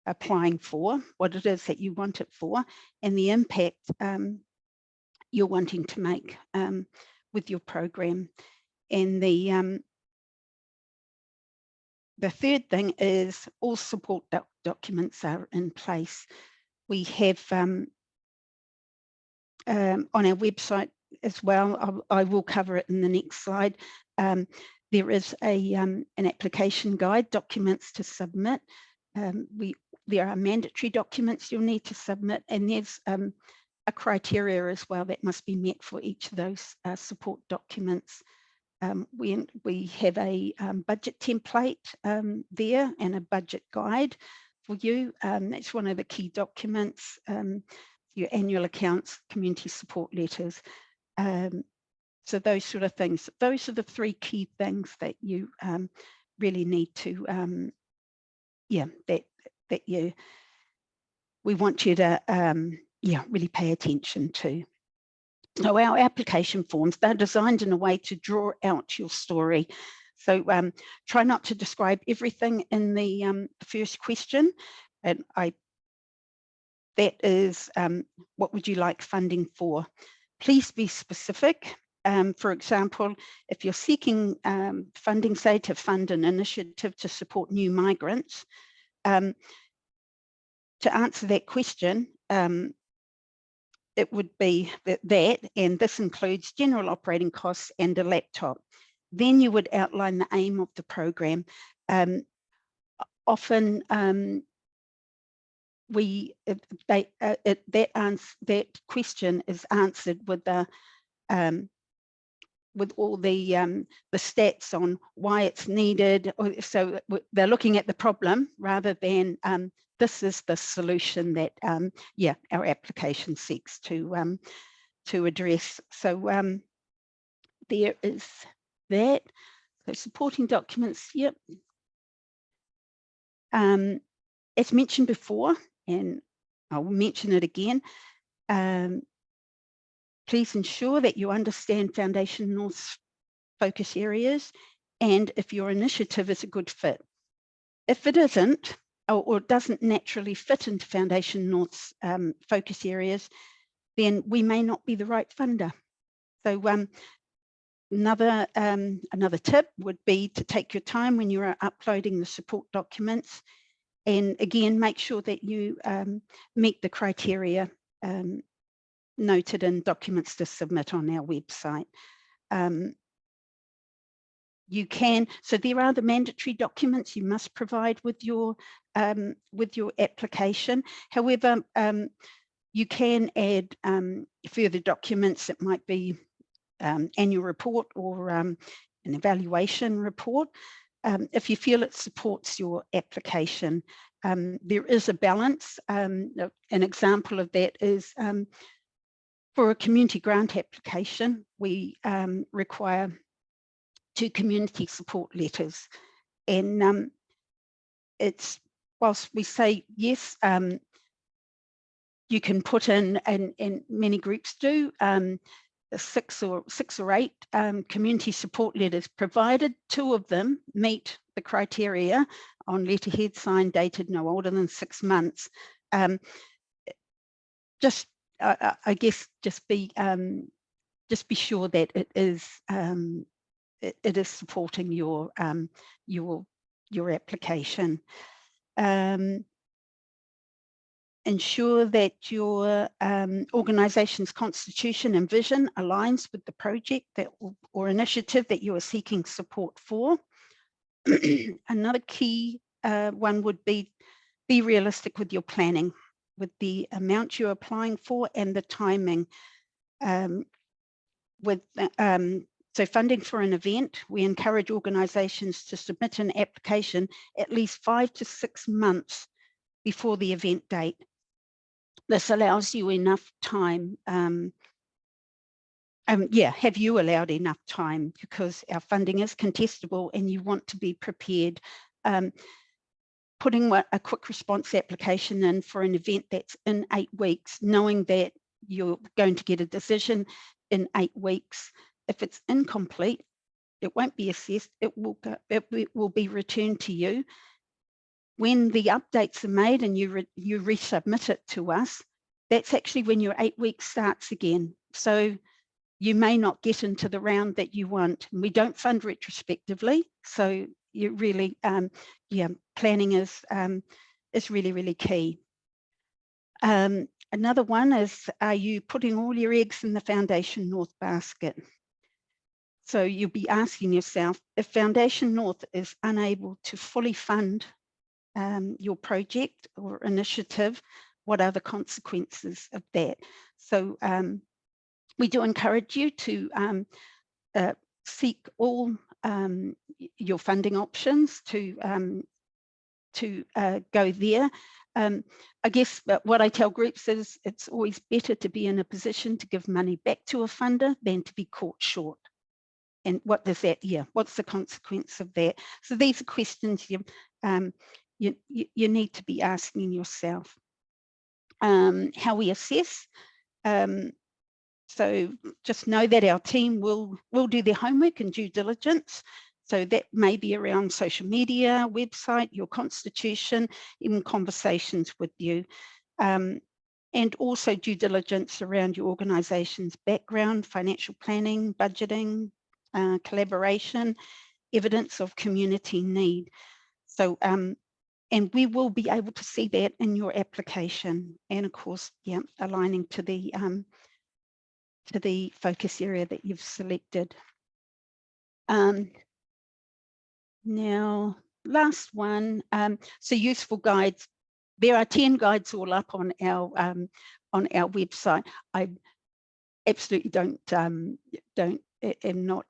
applying for, what it is that you want it for, and the impact you're wanting to make with your program. And the third thing is all support documents are in place. We have on our website as well, I will cover it in the next slide. There is an application guide, documents to submit. There are mandatory documents you'll need to submit, and there's a criteria as well that must be met for each of those support documents. We have a budget template there and a budget guide for you. That's one of the key documents, your annual accounts, community support letters. So those sort of things. Those are the 3 key things that you really need to, we want you to really pay attention to. So our application forms, they're designed in a way to draw out your story. So try not to describe everything in the first question. And that is, what would you like funding for? Please be specific. For example, if you're seeking funding, say, to fund an initiative to support new migrants, to answer that question, it would be that, and this includes general operating costs and a laptop. Then you would outline the aim of the program. Often that question is answered with all the stats on why it's needed. So they're looking at the problem rather than this is the solution that our application seeks to address. So there is that. So supporting documents, yep. As mentioned before, and I will mention it again, please ensure that you understand Foundation North's focus areas and if your initiative is a good fit. If it isn't, or doesn't naturally fit into Foundation North's focus areas, then we may not be the right funder. So another tip would be to take your time when you are uploading the support documents, and again, make sure that you meet the criteria noted in documents to submit on our website. You can, so there are the mandatory documents you must provide with your application. However, you can add further documents that might be annual report or an evaluation report if you feel it supports your application. There is a balance. An example of that is for a community grant application, we require 2 community support letters, and it's, whilst we say yes, you can put in, and many groups do, 6 or 8 community support letters, provided 2 of them meet the criteria on letterhead signed dated no older than 6 months. I guess just be sure that it is it is supporting your application. Ensure that your organisation's constitution and vision aligns with the project or initiative that you are seeking support for. Another key one would be realistic with your planning, with the amount you're applying for and the timing. So funding for an event, we encourage organisations to submit an application at least 5 to 6 months before the event date. This allows you enough time. Have you allowed enough time, because our funding is contestable and you want to be prepared. Putting a quick response application in for an event that's in 8 weeks, knowing that you're going to get a decision in 8 weeks. If it's incomplete, it won't be assessed, it will be returned to you. When the updates are made and you resubmit it to us, that's actually when your 8 weeks starts again. So you may not get into the round that you want. And we don't fund retrospectively, so you really, planning is really, really key. Another one is, are you putting all your eggs in the Foundation North basket? So you'll be asking yourself, if Foundation North is unable to fully fund your project or initiative, what are the consequences of that? So we do encourage you to seek all your funding options to go there. I guess what I tell groups is it's always better to be in a position to give money back to a funder than to be caught short. And what does that, what's the consequence of that? So these are questions you need to be asking yourself. How we assess. So just know that our team will do their homework and due diligence. So that may be around social media, website, your constitution, even conversations with you. And also due diligence around your organisation's background, financial planning, budgeting, collaboration, evidence of community need. So, and we will be able to see that in your application. And of course, aligning to the focus area that you've selected. Now, last one, so useful guides. There are 10 guides all up on our website. I absolutely am not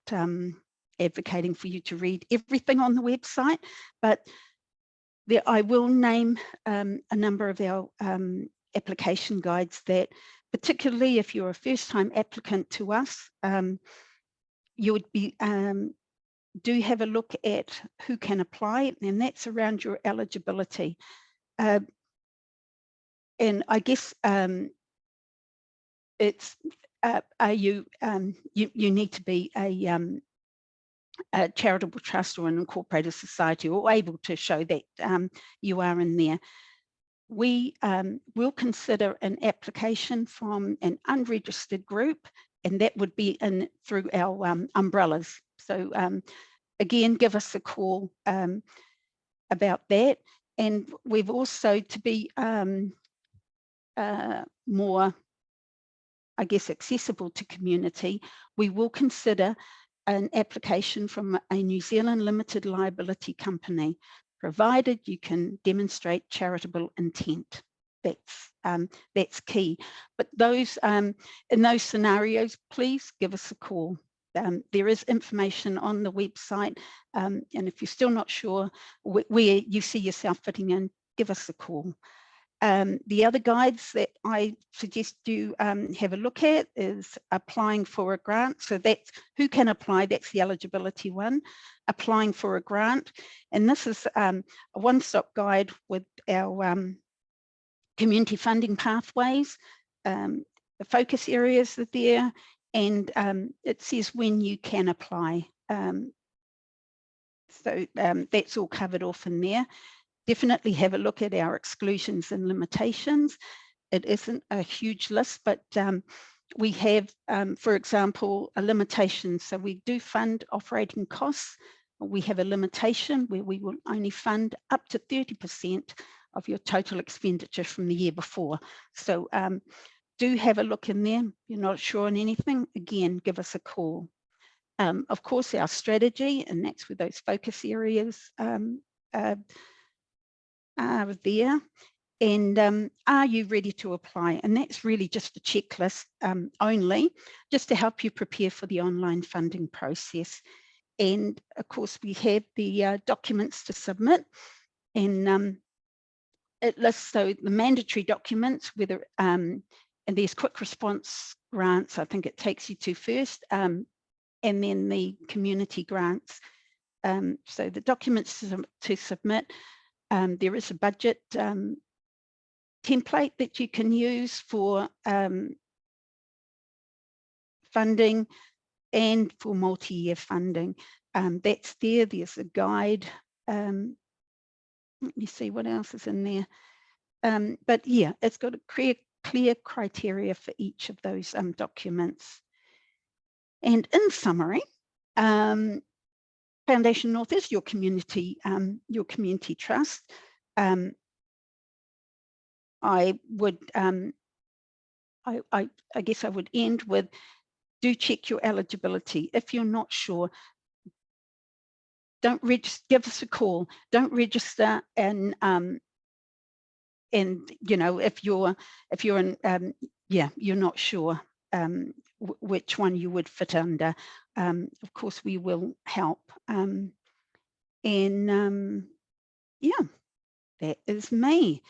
advocating for you to read everything on the website, but I will name a number of our application guides that, particularly if you're a first-time applicant to us, you would be do have a look at who can apply, and that's around your eligibility. And I guess it's you need to be a charitable trust or an incorporated society, or able to show that you are in there. We will consider an application from an unregistered group, and that would be through our umbrellas. So again, give us a call about that. And we've also, to be more, I guess, accessible to community, we will consider an application from a New Zealand limited liability company, provided you can demonstrate charitable intent. That's key. But those in those scenarios, please give us a call. There is information on the website, and if you're still not sure where you see yourself fitting in, give us a call. The other guides that I suggest you have a look at is applying for a grant. So that's who can apply, that's the eligibility one, applying for a grant. And this is a one-stop guide with our community funding pathways. The focus areas are there, and it says when you can apply. So that's all covered off in there. Definitely have a look at our exclusions and limitations. It isn't a huge list, but we have, for example, a limitation. So we do fund operating costs. We have a limitation where we will only fund up to 30% of your total expenditure from the year before. So do have a look in there. If you're not sure on anything, again, give us a call. Of course, our strategy, and that's where those focus areas are there. And are you ready to apply? And that's really just a checklist only, just to help you prepare for the online funding process. And of course, we have the documents to submit, and it lists so the mandatory documents, whether and there's quick response grants, I think it takes you to first, and then the community grants. So the documents to submit, there is a budget template that you can use for funding and for multi-year funding. That's there. There's a guide. Let me see what else is in there. But yeah, it's got a clear criteria for each of those documents. And in summary, Foundation North is your community trust. I would, I guess I would end with, do check your eligibility. If you're not sure, don't register, give us a call. Don't register, and you know, if you're in, yeah, you're not sure which one you would fit under. Of course, we will help. Yeah, that is me.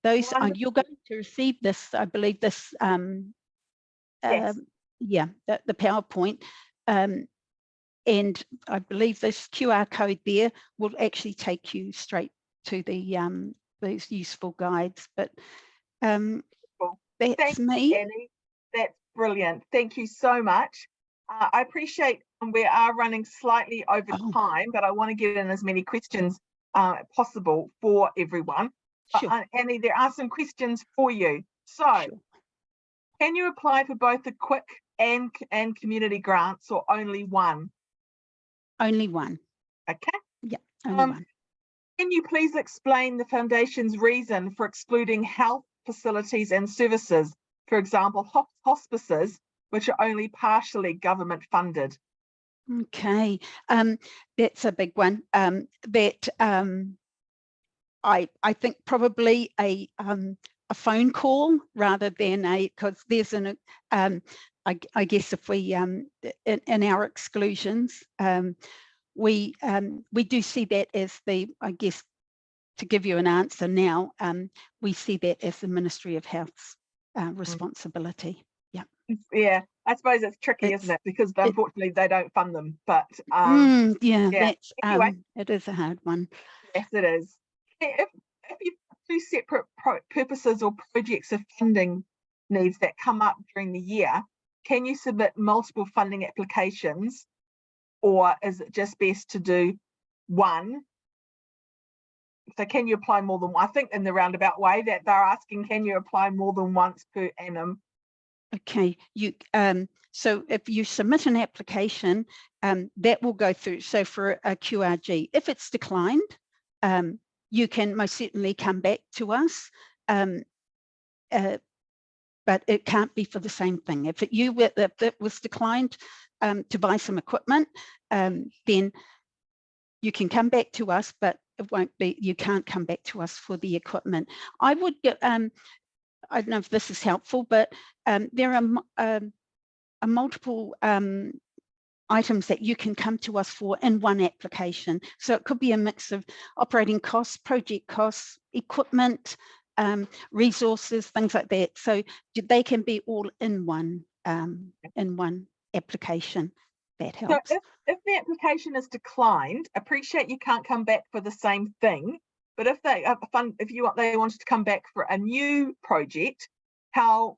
Those are, you're going to receive this, I believe this, Yes. yeah, the PowerPoint, and I believe this QR code there will actually take you straight to the those useful guides. But that's Thanks, me. Annie. That's brilliant. Thank you so much. I appreciate we are running slightly over time, but I want to get in as many questions possible for everyone. Sure. Annie, there are some questions for you. So, Sure. Can you apply for both the quick and community grants, or only one? Only one. Okay. Yeah, only one. Can you please explain the Foundation's reason for excluding health facilities and services, for example, hospices, which are only partially government funded? Okay, that's a big one. I think probably a phone call rather than because there's an I guess if we in our exclusions we do see that as the, I guess, to give you an answer now, we see that as the Ministry of Health's responsibility. Yeah. Yeah, I suppose it's tricky, isn't it? Because unfortunately they don't fund them. But yeah, that's anyway, it is a hard one. Yes, it is. If you have two separate purposes or projects of funding needs that come up during the year, can you submit multiple funding applications, or is it just best to do one? So can you apply more than one? I think in the roundabout way that they're asking, can you apply more than once per annum? Okay, you so if you submit an application, that will go through. So for a QRG, if it's declined, you can most certainly come back to us, but it can't be for the same thing. If it was declined to buy some equipment, then you can come back to us, but it won't be. You can't come back to us for the equipment. I would get. I don't know if this is helpful, but there are multiple items that you can come to us for in one application. So it could be a mix of operating costs, project costs, equipment, resources, things like that. So they can be all in one application. That helps. So if the application is declined, appreciate you can't come back for the same thing. But if they they wanted to come back for a new project,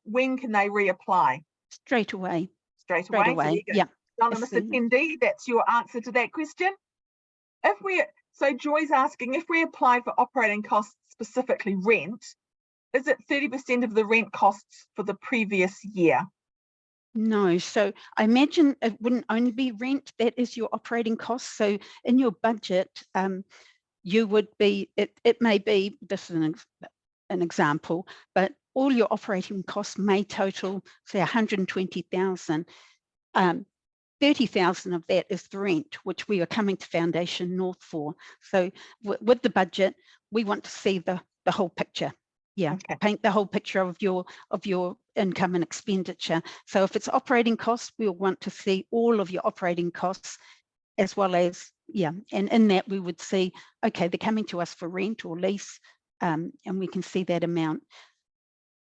when can they reapply? Straight away. Straight away. Yeah. Anonymous attendee, that's your answer to that question. So Joy's asking, if we apply for operating costs, specifically rent, is it 30% of the rent costs for the previous year? No, so I imagine it wouldn't only be rent, that is your operating costs. So in your budget, you would be, it may be, this is an example, but all your operating costs may total, say, 120,000. 30,000 of that is the rent, which we are coming to Foundation North for. So with the budget, we want to see the whole picture. Yeah, Okay. paint the whole picture of your income and expenditure. So if it's operating costs, we'll want to see all of your operating costs, as well as, yeah, and in that we would see, okay, they're coming to us for rent or lease, and we can see that amount.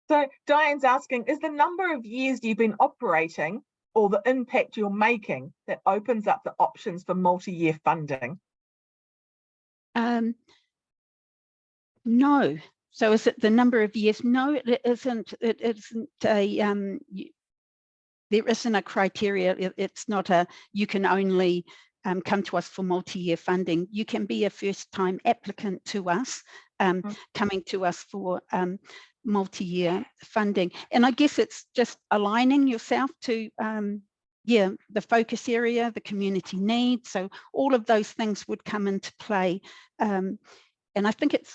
So Diane's asking, is the number of years you've been operating or the impact you're making that opens up the options for multi-year funding? No. So is it the number of years? No, it isn't. It isn't a there isn't a criteria. It's not a, you can only come to us for multi-year funding. You can be a first-time applicant to us, coming to us for multi-year funding. And I guess it's just aligning yourself to yeah, the focus area, the community needs. So all of those things would come into play. And I think it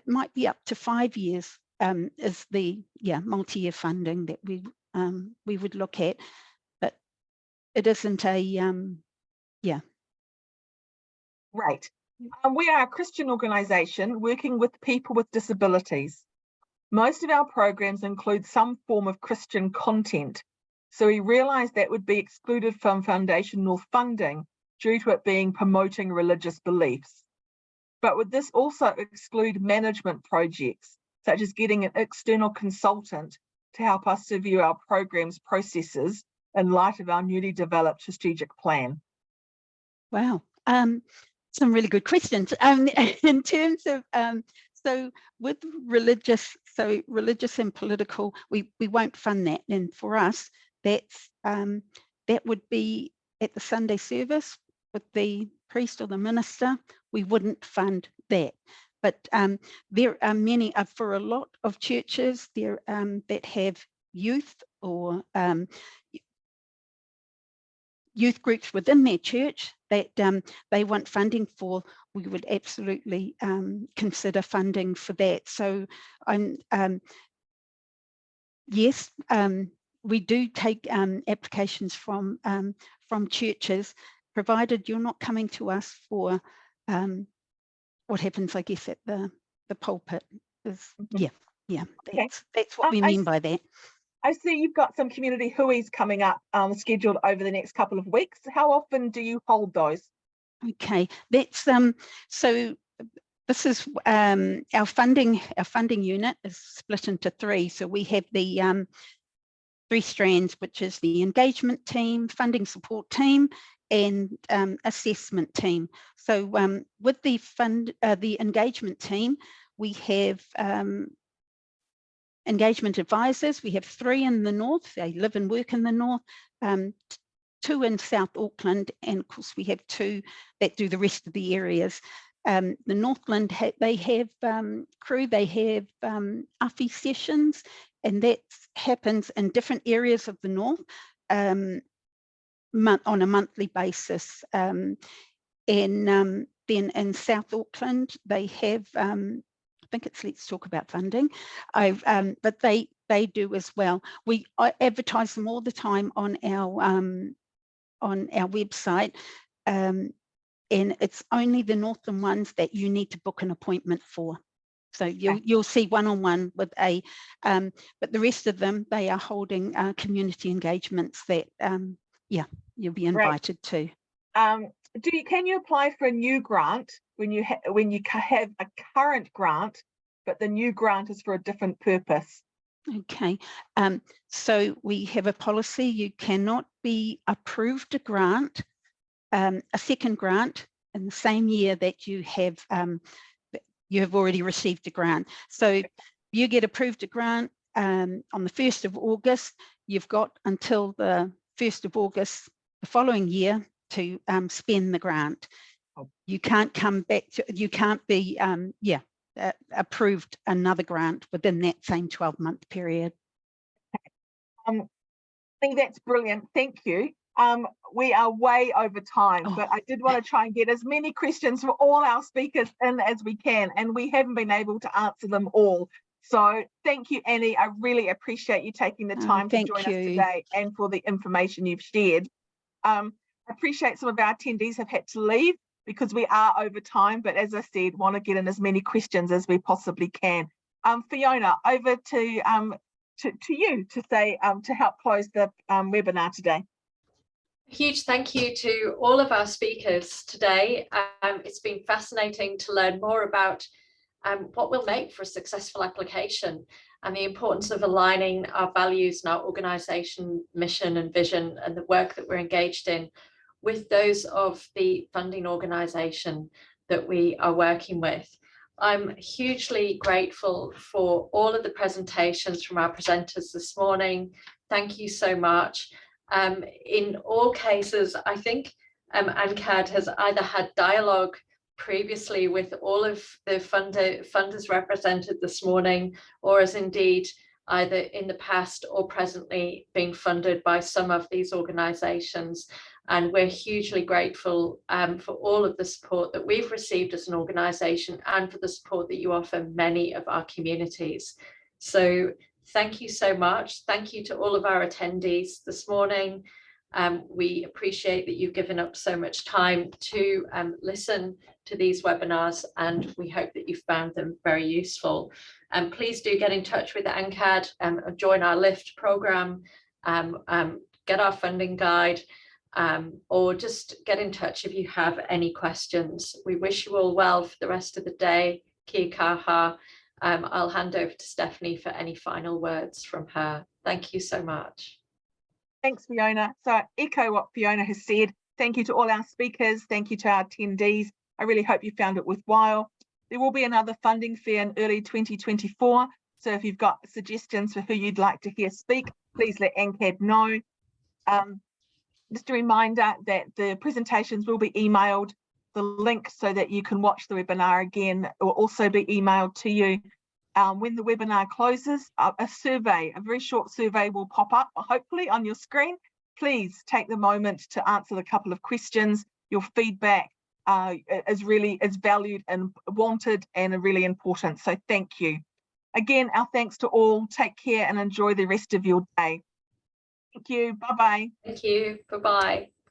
might be up to 5 years is the multi-year funding that we would look at, but it isn't a Right. We are a Christian organisation working with people with disabilities. Most of our programs include some form of Christian content, so we realised that would be excluded from Foundation North funding due to it being promoting religious beliefs. But would this also exclude management projects, such as getting an external consultant to help us to view our program's processes in light of our newly developed strategic plan? Wow, some really good questions. In terms of, so with religious and political, we won't fund that. And for us, that's that would be at the Sunday service with the priest or the minister. We wouldn't fund that. But there are many, for a lot of churches there that have youth or youth groups within their church that they want funding for, we would absolutely consider funding for that. So yes, we do take applications from churches, provided you're not coming to us for what happens, I guess, at the pulpit. Is that's what we mean by that. I see you've got some community hui's coming up scheduled over the next couple of weeks. How often do you hold those? Okay, that's so this is our funding unit is split into three. So we have the 3 strands, which is the engagement team, funding support team, and assessment team. So with the engagement team, we have engagement advisors. We have 3 in the north. They live and work in the north, 2 in South Auckland, and of course we have 2 that do the rest of the areas. The Northland, they have crew, they have AFI sessions, and that happens in different areas of the north on a monthly basis. And then in South Auckland, they have, I think it's Let's Talk About Funding, but they do as well. I advertise them all the time on our website, and it's only the northern ones that you need to book an appointment for. So you'll see one-on-one with a, but the rest of them, they are holding community engagements that, you'll be invited to. Can you apply for a new grant when you have a current grant, but the new grant is for a different purpose? Okay, so we have a policy. You cannot be approved a grant, a second grant in the same year that you have already received a grant. So you get approved a grant on the 1st of August, you've got until the 1st of August the following year to spend the grant. You can't come back to, you can't be approved another grant within that same 12-month period. I think that's brilliant. Thank you. We are way over time, but I did want to try and get as many questions for all our speakers in as we can, and we haven't been able to answer them all. So thank you, Annie. I really appreciate you taking the time to join us today and for the information you've shared. I appreciate some of our attendees have had to leave because we are over time, but as I said, want to get in as many questions as we possibly can. Fiona, over to you to say to help close the webinar today. A huge thank you to all of our speakers today. It's been fascinating to learn more about what will make for a successful application and the importance of aligning our values and our organisation mission and vision and the work that we're engaged in with those of the funding organisation that we are working with. I'm hugely grateful for all of the presentations from our presenters this morning. Thank you so much. In all cases, I think ANCAD has either had dialogue previously with all of the funders represented this morning, or as indeed either in the past or presently being funded by some of these organisations. And we're hugely grateful for all of the support that we've received as an organisation and for the support that you offer many of our communities. So thank you so much. Thank you to all of our attendees this morning. We appreciate that you've given up so much time to listen to these webinars, and we hope that you found them very useful. Please do get in touch with ANCAD, join our liiFT program, get our funding guide, or just get in touch if you have any questions. We wish you all well for the rest of the day. Kia kaha. I'll hand over to Stephanie for any final words from her. Thank you so much. Thanks, Fiona. So I echo what Fiona has said. Thank you to all our speakers. Thank you to our attendees. I really hope you found it worthwhile. There will be another funding fair in early 2024. So if you've got suggestions for who you'd like to hear speak, please let ANCAD know. Just a reminder that the presentations will be emailed. The link so that you can watch the webinar again will also be emailed to you. When the webinar closes, a survey, a very short survey will pop up, hopefully on your screen. Please take the moment to answer the couple of questions. Your feedback is valued and wanted and really important. So thank you. Again, our thanks to all. Take care and enjoy the rest of your day. Thank you. Bye-bye. Thank you. Bye-bye.